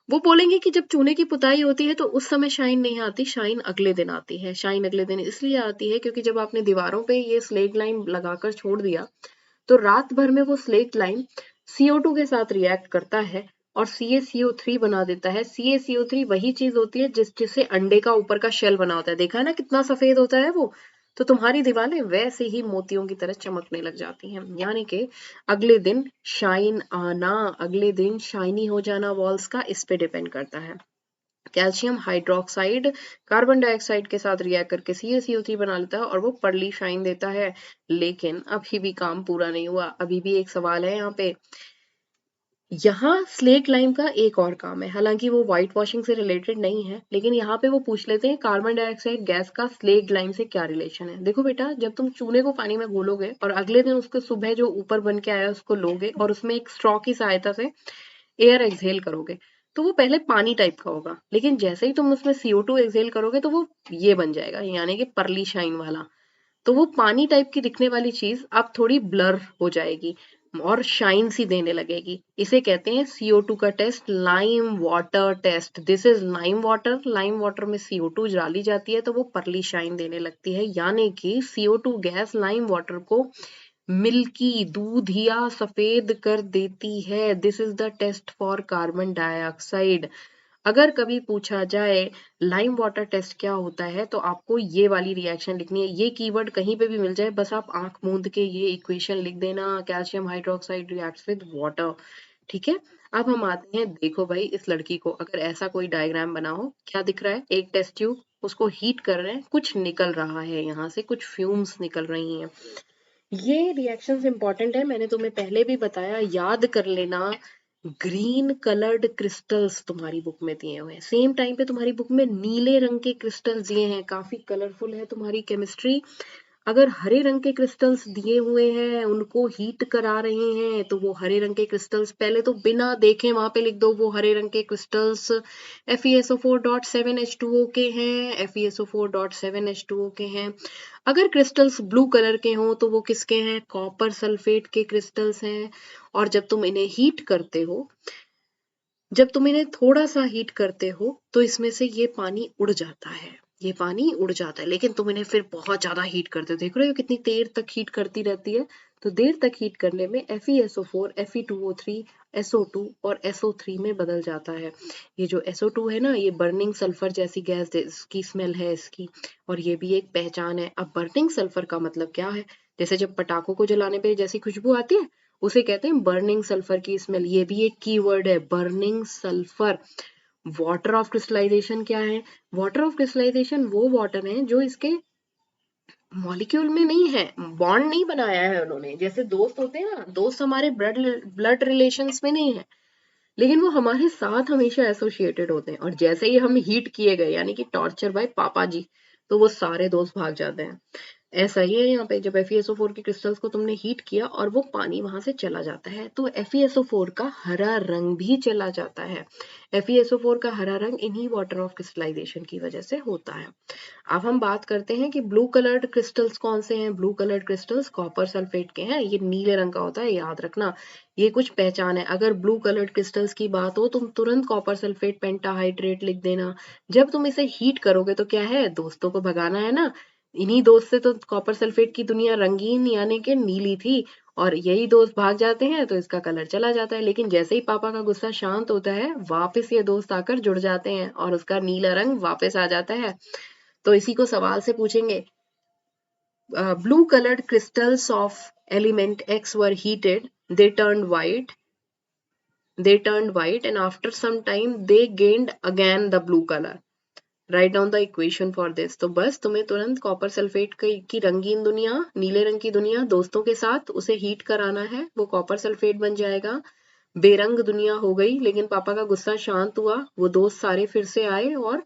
वो बोलेंगे कि जब चूने की पुताई होती है तो उस समय शाइन नहीं आती, शाइन अगले दिन आती है। शाइन अगले दिन इसलिए आती है क्योंकि जब आपने दीवारों पे ये स्लेट लाइम लगाकर छोड़ दिया तो रात भर में वो स्लेट लाइम CO2 के साथ रिएक्ट करता है और CaCO3 बना देता है। CaCO3 वही चीज होती है जिससे अंडे का ऊपर का शेल बना होता है। देखा है ना कितना सफेद होता है वो? तो तुम्हारी दीवारें वैसे ही मोतियों की तरह चमकने लग जाती हैं। यानी कि अगले दिन शाइन आना, अगले दिन शाइनी हो जाना वॉल्स का, इस पे डिपेंड करता है। कैल्शियम हाइड्रोक्साइड कार्बन डाइऑक्साइड के साथ रिएक्ट करके CaCO3 बना लेता है और वो पर्ली शाइन देता है। लेकिन अभी भी काम पूरा नहीं हुआ, अभी भी एक सवाल है यहाँ पे। यहाँ स्लेट लाइम का एक और काम है, हालांकि वो व्हाइट वॉशिंग से रिलेटेड नहीं है, लेकिन यहाँ पे वो पूछ लेते हैं कार्बन डाइऑक्साइड गैस का स्लेट लाइम से क्या रिलेशन है। देखो बेटा जब तुम चूने को पानी में घोलोगे और अगले दिन उसको सुबह जो ऊपर बन के आया उसको लोगे और उसमें एक स्ट्रॉ की सहायता से एयर एक्सहेल करोगे तो वो पहले पानी टाइप का होगा, लेकिन जैसे ही तुम उसमें CO2 एक्सहेल करोगे तो वो ये बन जाएगा, यानी कि परली शाइन वाला। तो वो पानी टाइप की दिखने वाली चीज अब थोड़ी ब्लर हो जाएगी और शाइन सी देने लगेगी। इसे कहते हैं CO2 का test, lime water test. This is lime water. Lime water में CO2 डाली जाती है तो वो परली शाइन देने लगती है, यानी कि CO2 गैस लाइम वाटर को मिल्की दूधिया सफेद कर देती है। This is the test for carbon dioxide. अगर कभी पूछा जाए लाइम वाटर टेस्ट क्या होता है, तो आपको ये वाली रिएक्शन लिखनी है। ये कीवर्ड कहीं पे भी मिल जाए, बस आप आंख मूंद के ये इक्वेशन लिख देना, calcium hydroxide reacts with water. ठीक है। अब हम आते हैं, देखो भाई इस लड़की को अगर ऐसा कोई डायग्राम बनाओ, क्या दिख रहा है? एक टेस्ट ट्यूब, उसको हीट कर रहे हैं, कुछ निकल रहा है, यहाँ से कुछ फ्यूम्स निकल रही हैं। ये रिएक्शंस इंपॉर्टेंट है, मैंने तुम्हें पहले भी बताया, याद कर लेना। ग्रीन कलर्ड क्रिस्टल्स तुम्हारी बुक में दिए हुए हैं, सेम टाइम पे तुम्हारी बुक में नीले रंग के क्रिस्टल्स दिए हैं, काफी कलरफुल है तुम्हारी केमिस्ट्री। अगर हरे रंग के क्रिस्टल्स दिए हुए हैं, उनको हीट करा रहे हैं, तो वो हरे रंग के क्रिस्टल्स पहले तो बिना देखे वहां पे लिख दो, वो हरे रंग के क्रिस्टल्स FeSO4.7H2O के हैं, FeSO4.7H2O के हैं। अगर क्रिस्टल्स ब्लू कलर के हों तो वो किसके हैं? कॉपर सल्फेट के क्रिस्टल्स हैं। और जब तुम इन्हें हीट करते हो, जब तुम इन्हें थोड़ा सा हीट करते हो, तो इसमें से ये पानी उड़ जाता है, ये पानी उड़ जाता है, लेकिन तुम इन्हें फिर बहुत ज्यादा हीट करते हो, देख रहे हो कितनी देर तक हीट करती रहती है। तो देर तक हीट करने में FeSO4 Fe2O3 SO2 और SO3 में बदल जाता है। ये जो SO2 है ना, ये बर्निंग सल्फर जैसी गैस की स्मेल है इसकी, और ये भी एक पहचान है। अब बर्निंग सल्फर का मतलब क्या है? जैसे जब पटाखों को जलाने पे जैसी खुशबू आती है, उसे कहते हैं बर्निंग सल्फर की स्मेल। ये भी एक कीवर्ड है, burning sulphur. Water of crystallization क्या है? वाटर ऑफ क्रिस्टलाइजेशन वो वाटर है जो इसके मॉलिक्यूल में नहीं है, बॉन्ड नहीं बनाया है उन्होंने। जैसे दोस्त होते हैं ना, दोस्त हमारे ब्लड ब्लड रिलेशंस में नहीं है, लेकिन वो हमारे साथ हमेशा एसोसिएटेड होते हैं। और जैसे ही हम हीट किए गए, यानी कि टॉर्चर बाय पापा जी, तो वो सारे दोस्त भाग जाते हैं। ऐसा ही है यहाँ पे, जब FeSO4 के क्रिस्टल्स को तुमने हीट किया और वो पानी वहां से चला जाता है, तो FeSO4 का हरा रंग भी चला जाता है। FeSO4 का हरा रंग इन्हीं वाटर ऑफ क्रिस्टलाइजेशन की वजह से होता है। अब हम बात करते हैं कि ब्लू कलर्ड क्रिस्टल्स कौन से हैं। Blue coloured crystals copper sulphate के हैं, ये नीले रंग का होता है, याद रखना। ये कुछ पहचान है, अगर ब्लू कलर्ड क्रिस्टल्स की बात हो, तुम तुरंत कॉपर सल्फेट पेंटाहाइड्रेट लिख देना। जब तुम इसे हीट करोगे तो क्या है, दोस्तों को भगाना है ना। इन्हीं दोस्त से तो कॉपर सल्फेट की दुनिया रंगीन यानी कि नीली थी, और यही दोस्त भाग जाते हैं तो इसका कलर चला जाता है। लेकिन जैसे ही पापा का गुस्सा शांत होता है, वापस ये दोस्त आकर जुड़ जाते हैं और उसका नीला रंग वापस आ जाता है। तो इसी को सवाल से पूछेंगे, blue colored crystals of element X were heated, they turned white and after some time they gained again the blue color. Write down the equation for this. तो बस तुम्हें तुरंत कॉपर सल्फेट की रंगीन दुनिया, नीले रंग की दुनिया दोस्तों के साथ उसे हीट कराना है, वो कॉपर सल्फेट बन जाएगा। बेरंग दुनिया हो गई, लेकिन पापा का गुस्सा शांत हुआ, वो दोस्त सारे फिर से आए और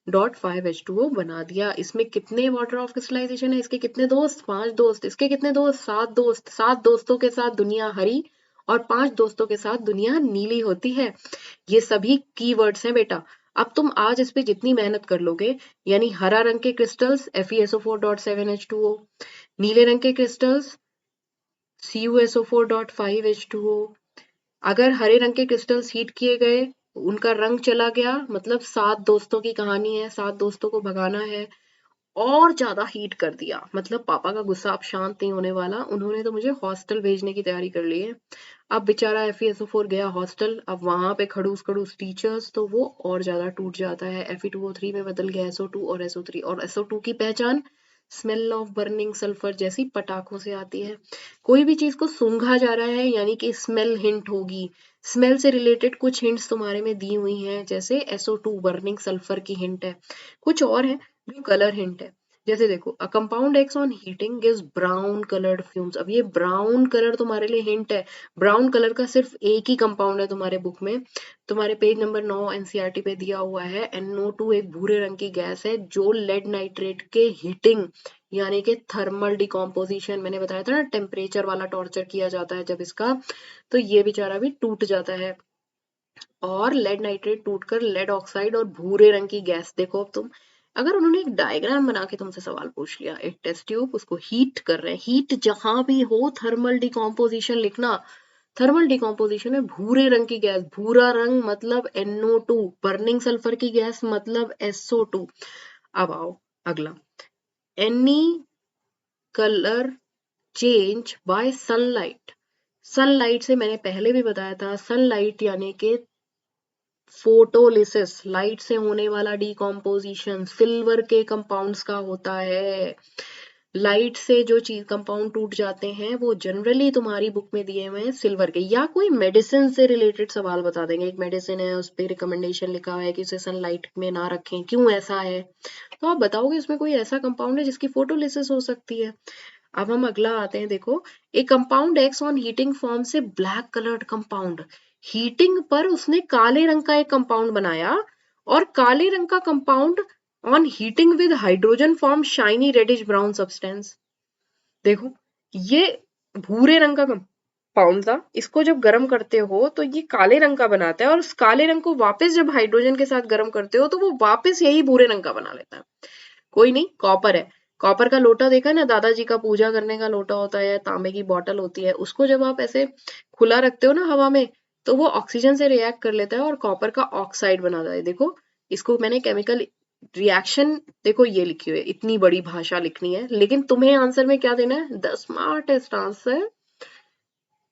.5H2O बना दिया। इसमें कितने वाटर ऑफ क्रिस्टलाइजेशन है? इसके कितने दोस्त? 5 दोस्त। इसके कितने दोस्त? 7 दोस्त। 7 दोस्तों के साथ दुनिया हरी और 5 दोस्तों के साथ दुनिया नीली होती है। ये सभी कीवर्ड्स हैं बेटा। अब तुम आज इस पे जितनी मेहनत कर लोगे, यानी हरा रंग के क्रिस्टल्स FeSO4.7H2O, नीले रंग के क्रिस्टल्स CuSO4.5H2O। अगर हरे रंग के क्रिस्टल्स हीट किए गए, उनका रंग चला गया, मतलब 7 दोस्तों की कहानी है, 7 दोस्तों को भगाना है। और ज्यादा हीट कर दिया, मतलब पापा का गुस्सा अब शांत नहीं होने वाला, उन्होंने तो मुझे हॉस्टल भेजने की तैयारी कर ली है। अब बेचारा FeSO4 गया हॉस्टल, अब वहां पे खड़ूस खड़ूस टीचर्स, तो वो और ज्यादा टूट जाता है। Fe2O3 में बदल गया SO2 और SO3। और SO2 की पहचान स्मेल ऑफ बर्निंग सल्फर जैसी पटाखों से आती है। कोई भी चीज को सूंघा जा रहा है, यानी कि स्मेल हिंट होगी। स्मेल से रिलेटेड कुछ हिंट्स तुम्हारे में दी हुई हैं, जैसे SO2 बर्निंग सल्फर की हिंट है, कुछ और है जो कलर हिंट है। जैसे देखो, a compound X on heating gives brown coloured fumes. अब ये ब्राउन कलर तुम्हारे लिए हिंट है। ब्राउन कलर का सिर्फ एक ही कंपाउंड है तुम्हारे बुक में, तुम्हारे पेज नंबर 9 एनसीईआरटी पे दिया हुआ है। NO2 एक भूरे रंग की गैस है जो लेड नाइट्रेट के हीटिंग यानी कि थर्मल डिकम्पोजिशन, मैंने बताया था ना, टेम्परेचर वाला टॉर्चर किया जाता है जब इसका, तो ये बेचारा भी टूट जाता है। और लेड नाइट्रेट टूटकर लेड ऑक्साइड और भूरे रंग की गैस। देखो अब तुम, अगर उन्होंने एक डायग्राम बना के तुमसे सवाल पूछ लिया, एक टेस्ट ट्यूब, उसको हीट कर रहे हैं, हीट जहां भी हो थर्मल डिकम्पोजिशन लिखना। थर्मल डिकम्पोजिशन में भूरे रंग की गैस, भूरा रंग मतलब NO2, बर्निंग सल्फर की गैस मतलब SO2। अब आओ अगला, any colour change bye sunlight. Sunlight से मैंने पहले भी बताया था, सनलाइट यानी कि फोटोलिसिस, लाइट से होने वाला डिकम्पोजिशन सिल्वर के कंपाउंड्स का होता है। लाइट से जो चीज कंपाउंड टूट जाते हैं वो जनरली तुम्हारी बुक में दिए हुए हैं सिल्वर के, या कोई मेडिसिन से रिलेटेड सवाल बता देंगे। एक मेडिसिन है, उस पे रिकमेंडेशन लिखा हुआ है कि उसे सनलाइट में ना रखें, क्यों ऐसा है, तो आप बताओगे उसमें कोई ऐसा कंपाउंड है जिसकी फोटोलिसिस हो सकती है। अब हम अगला आते हैं, देखो, एक compound X on heating form से ब्लैक कलर्ड कंपाउंड, हीटिंग पर उसने काले रंग का एक कंपाउंड बनाया, और काले रंग का compound on heating with hydrogen form shiny reddish brown substance. देखो, ये भूरे रंग का कंपाउंड था, इसको जब गर्म करते हो तो ये काले रंग का बनाता है, और उस काले रंग को वापस जब हाइड्रोजन के साथ गर्म करते हो तो वो वापस यही भूरे रंग का बना लेता है। कोई नहीं, कॉपर है। कॉपर का लोटा देखा है ना, दादाजी का पूजा करने का लोटा होता है, तांबे की बोतल होती है, उसको जब आप ऐसे खुला रखते हो ना हवा में, तो वो ऑक्सीजन से रिएक्ट कर लेता है और कॉपर का ऑक्साइड बनाता है। देखो, इसको मैंने केमिकल रिएक्शन, देखो ये लिखी हुई है, इतनी बड़ी भाषा लिखनी है, लेकिन तुम्हें आंसर में क्या देना है, द स्मार्टेस्ट आंसर,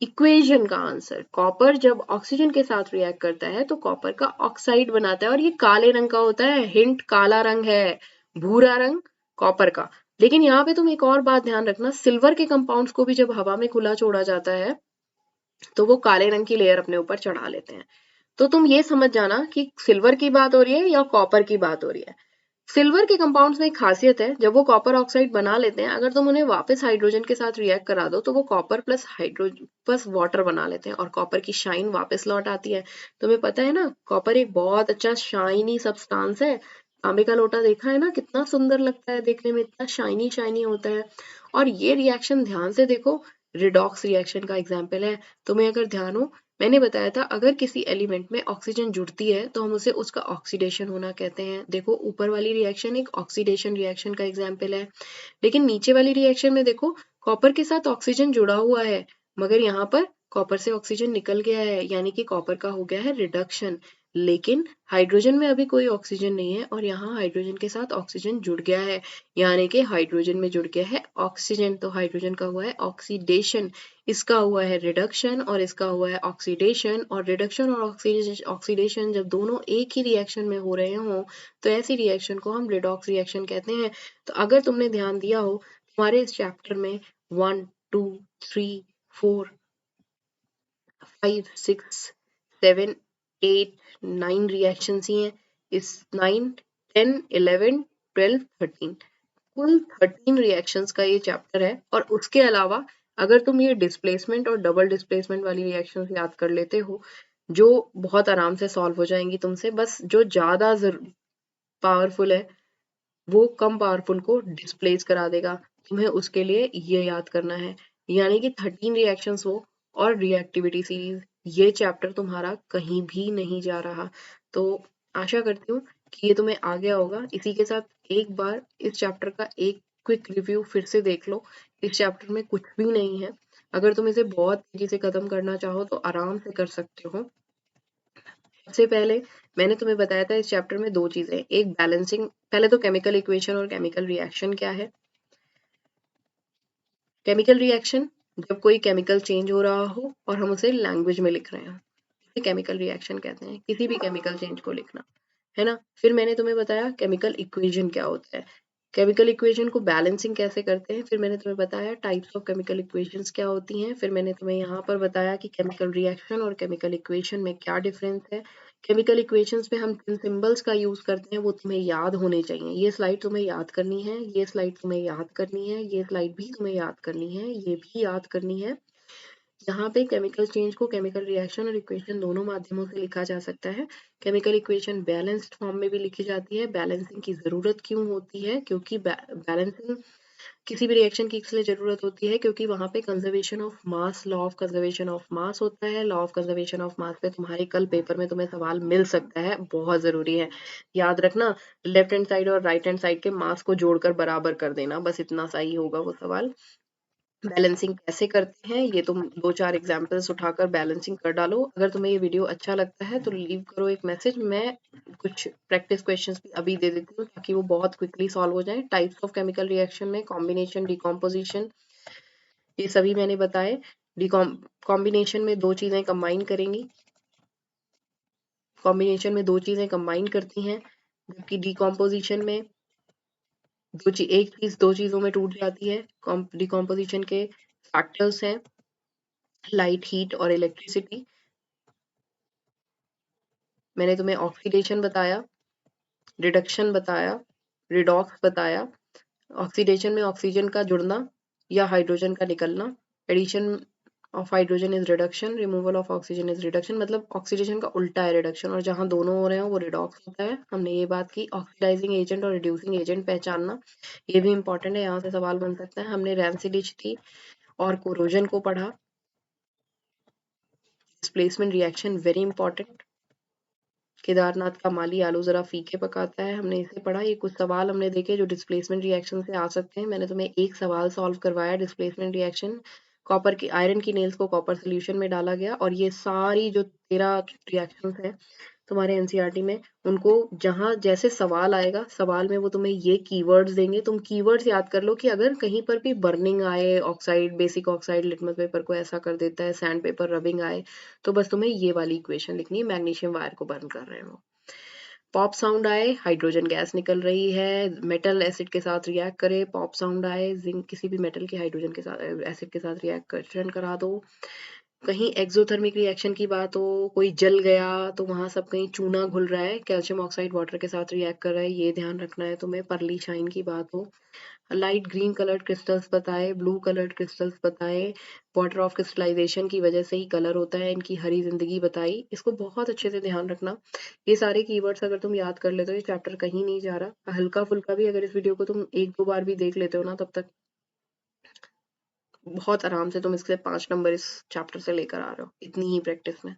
इक्वेशन का आंसर। कॉपर जब ऑक्सीजन के साथ रिएक्ट करता है तो कॉपर का ऑक्साइड बनाता है, और ये काले रंग का होता है, हिंट काला रंग है, भूरा रंग कॉपर का। लेकिन यहाँ पे तुम एक और बात ध्यान रखना, सिल्वर के कंपाउंड्स को भी जब हवा में खुला छोड़ा जाता है तो वो काले रंग की लेयर अपने ऊपर चढ़ा लेते हैं। तो तुम ये समझ जाना कि सिल्वर की बात हो रही है या कॉपर की बात हो रही है। सिल्वर के कंपाउंड्स में एक खासियत है, जब वो कॉपर ऑक्साइड बना लेते हैं, अगर तुम उन्हें वापस हाइड्रोजन के साथ रिएक्ट करा दो तो वो copper plus hydrogen plus water बना लेते हैं, और कॉपर की शाइन वापस लौट आती है। तुम्हें पता है ना, कॉपर एक बहुत अच्छा शाइनी सब्सटेंस है। तांबे का लोटा देखा है ना, कितना सुंदर लगता है देखने में, इतना शाइनी शाइनी होता है। और ये रिएक्शन ध्यान से देखो, रिडॉक्स रिएक्शन का एग्जाम्पल है। तुम्हें अगर ध्यान हो, मैंने बताया था अगर किसी एलिमेंट में ऑक्सीजन जुड़ती है तो हम उसे उसका ऑक्सीडेशन होना कहते हैं। देखो, ऊपर वाली रिएक्शन एक ऑक्सीडेशन रिएक्शन का एग्जाम्पल है, लेकिन नीचे वाली रिएक्शन में देखो, कॉपर के साथ ऑक्सीजन जुड़ा हुआ है, मगर यहाँ पर कॉपर से ऑक्सीजन निकल गया है, यानी कि कॉपर का हो गया है रिडक्शन। लेकिन हाइड्रोजन में अभी कोई ऑक्सीजन नहीं है, और यहाँ हाइड्रोजन के साथ ऑक्सीजन जुड़ गया है, यानी कि हाइड्रोजन में जुड़ गया है ऑक्सीजन, तो हाइड्रोजन का हुआ है ऑक्सीडेशन, इसका हुआ है रिडक्शन और इसका हुआ है ऑक्सीडेशन। और रिडक्शन और ऑक्सीडेशन जब दोनों एक ही रिएक्शन में हो रहे हों तो ऐसी रिएक्शन को हम रिडॉक्स रिएक्शन कहते हैं। तो अगर तुमने ध्यान दिया हो, हमारे इस चैप्टर में 1 2 3 4 5 6 7 8 9 रिएक्शंस ही हैं। इस 9 10 11 12 13 कुल 13 रिएक्शंस का ये चैप्टर है। और उसके अलावा अगर तुम ये डिस्प्लेसमेंट और डबल डिस्प्लेसमेंट वाली रिएक्शंस याद कर लेते हो, जो बहुत आराम से सॉल्व हो जाएंगी तुमसे, बस जो ज्यादा पावरफुल है वो कम पावरफुल को डिस्प्लेस करा देगा, तुम्हें उसके लिए ये याद करना है। यानी कि 13 रिएक्शंस हो और रिएक्टिविटी सीरीज, ये चैप्टर तुम्हारा कहीं भी नहीं जा रहा। तो आशा करती हूँ कि ये तुम्हें आ गया होगा। इसी के साथ एक बार इस चैप्टर का एक क्विक रिव्यू फिर से देख लो। इस चैप्टर में कुछ भी नहीं है, अगर तुम इसे बहुत तेजी से खत्म करना चाहो तो आराम से कर सकते हो। सबसे पहले मैंने तुम्हें बताया था इस चैप्टर में दो चीजें, एक बैलेंसिंग, पहले तो केमिकल इक्वेशन और केमिकल रिएक्शन क्या है। केमिकल रिएक्शन, जब कोई केमिकल चेंज हो रहा हो और हम उसे लैंग्वेज में लिख रहे हो, इसे केमिकल रिएक्शन कहते हैं, किसी भी केमिकल चेंज को लिखना, है ना। फिर मैंने तुम्हें बताया केमिकल इक्वेशन क्या होता है, केमिकल इक्वेशन को बैलेंसिंग कैसे करते हैं। फिर मैंने तुम्हें बताया टाइप्स ऑफ केमिकल इक्वेशंस क्या होती हैं। फिर मैंने तुम्हें यहाँ पर बताया कि केमिकल रिएक्शन और केमिकल इक्वेशन में क्या डिफरेंस है। केमिकल इक्वेशंस में हम जिन सिंबल्स का यूज करते हैं वो तुम्हें याद होने चाहिए। ये स्लाइड तुम्हें याद करनी है, ये स्लाइड तुम्हें याद करनी है, ये स्लाइड भी तुम्हें याद करनी है, ये भी याद करनी है। यहाँ पे केमिकल चेंज को केमिकल रिएक्शन और इक्वेशन दोनों माध्यमों से लिखा जा सकता है। केमिकल इक्वेशन बैलेंस्ड फॉर्म में भी लिखी जाती है। बैलेंसिंग की जरूरत क्यों होती है, क्योंकि बैलेंसिंग किसी भी रिएक्शन की इसलिए जरूरत होती है क्योंकि वहां पे conservation of mass, law of conservation of mass होता है। लॉ ऑफ कंजर्वेशन ऑफ मास पे तुम्हारे कल पेपर में तुम्हें सवाल मिल सकता है, बहुत जरूरी है, याद रखना। लेफ्ट हैंड साइड और राइट हैंड साइड के मास को जोड़कर बराबर कर देना, बस इतना सा ही होगा वो सवाल। बैलेंसिंग कैसे करते हैं ये तुम दो चार एग्जांपल्स उठाकर बैलेंसिंग कर डालो। अगर तुम्हें ये वीडियो अच्छा लगता है तो लीव करो एक मैसेज, मैं कुछ प्रैक्टिस क्वेश्चंस भी अभी दे देती हूँ ताकि वो बहुत क्विकली सॉल्व हो जाए। टाइप्स ऑफ केमिकल रिएक्शन में कॉम्बिनेशन, डिकॉम्पोजिशन, ये सभी मैंने बताए। कॉम्बिनेशन में दो चीजें कंबाइन करेंगी, कॉम्बिनेशन में 2 चीज़ें कंबाइन करती हैं, जबकि डिकम्पोज़िशन में एक चीज़ 2 चीज़ों में टूट जाती है। डिकम्पोज़िशन के फैक्टर्स हैं लाइट, हीट और इलेक्ट्रिसिटी। मैंने तुम्हें ऑक्सीडेशन बताया, रिडक्शन बताया, रिडॉक्स बताया। ऑक्सीडेशन में ऑक्सीजन का जुड़ना या हाइड्रोजन का निकलना। Addition of hydrogen is reduction, removal of oxygen is reduction, मतलब ऑक्सीडेशन का उल्टा है रिडक्शन, और जहां दोनों हो रहे हो वो रिडॉक्स होता है। हमने ये बात की। ऑक्सीडाइजिंग एजेंट और रिड्यूसिंग एजेंट पहचानना, ये भी इंपॉर्टेंट है, यहाँ से सवाल बन सकता है। हमने रैंसिडिटी और कोरोजन को पढ़ा। Displacement reaction very important. Kedarnath का माली आलू जरा फीके पकाता है, हमने इसे पढ़ा। ये कुछ सवाल हमने देखे जो डिस्प्लेसमेंट रिएक्शन से आ सकते हैं। मैंने तुम्हें एक सवाल सॉल्व करवाया डिस्प्लेसमेंट रिएक्शन। कॉपर की आयरन की नेल्स को कॉपर सोल्यूशन में डाला गया, और ये सारी जो 13 रिएक्शंस हैं तुम्हारे एनसीईआरटी में, उनको जहां जैसे सवाल आएगा, सवाल में वो तुम्हें ये कीवर्ड्स देंगे, तुम कीवर्ड्स याद कर लो कि अगर कहीं पर भी बर्निंग आए, oxide, basic oxide litmus paper को ऐसा कर देता है, सैंड पेपर रबिंग आए, तो बस तुम्हें ये वाली इक्वेशन लिखनी है, मैग्नीशियम वायर को बर्न कर रहे हो। पॉप साउंड आए, हाइड्रोजन गैस निकल रही है, मेटल एसिड के साथ रिएक्ट करे। पॉप साउंड आए, जिंक किसी भी मेटल के हाइड्रोजन के साथ एसिड के साथ रिएक्शन करा दो। कहीं एक्सोथर्मिक रिएक्शन की बात हो, कोई जल गया तो वहां सब कहीं चूना घुल रहा है, कैल्शियम ऑक्साइड वाटर के साथ रिएक्ट कर रहा है, ये ध्यान रखना है तुम्हें। परली शाइन की बात हो, लाइट ग्रीन कलर्ड क्रिस्टल्स बताए, ब्लू कलर्ड क्रिस्टल्स बताए, वाटर ऑफ क्रिस्टलाइजेशन की वजह से ही कलर होता है, इनकी हरी जिंदगी बताई। इसको बहुत अच्छे से ध्यान रखना। ये सारे कीवर्ड्स अगर तुम याद कर लेते हो, ये चैप्टर कहीं नहीं जा रहा। हल्का फुल्का भी अगर इस वीडियो को तुम 1-2 बार भी देख लेते हो ना, तब तक बहुत आराम से तुम इससे 5 नंबर इस चैप्टर से लेकर आ रहे हो, इतनी ही प्रैक्टिस में।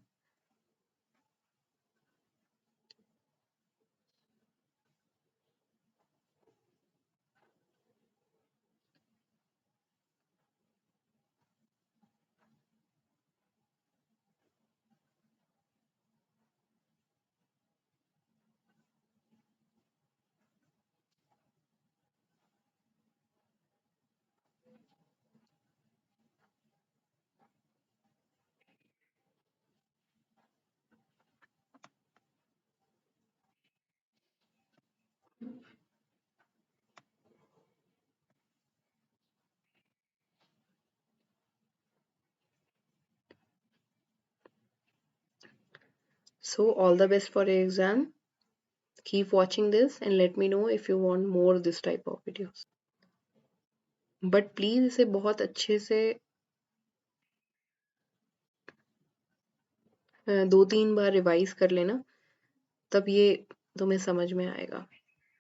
So all the best for your exam. Keep watching this and let me know if you want more this type of videos. But please इसे बहुत अच्छे से 2-3 बार रिवाइज कर लेना, तब ये तुम्हें समझ में आएगा।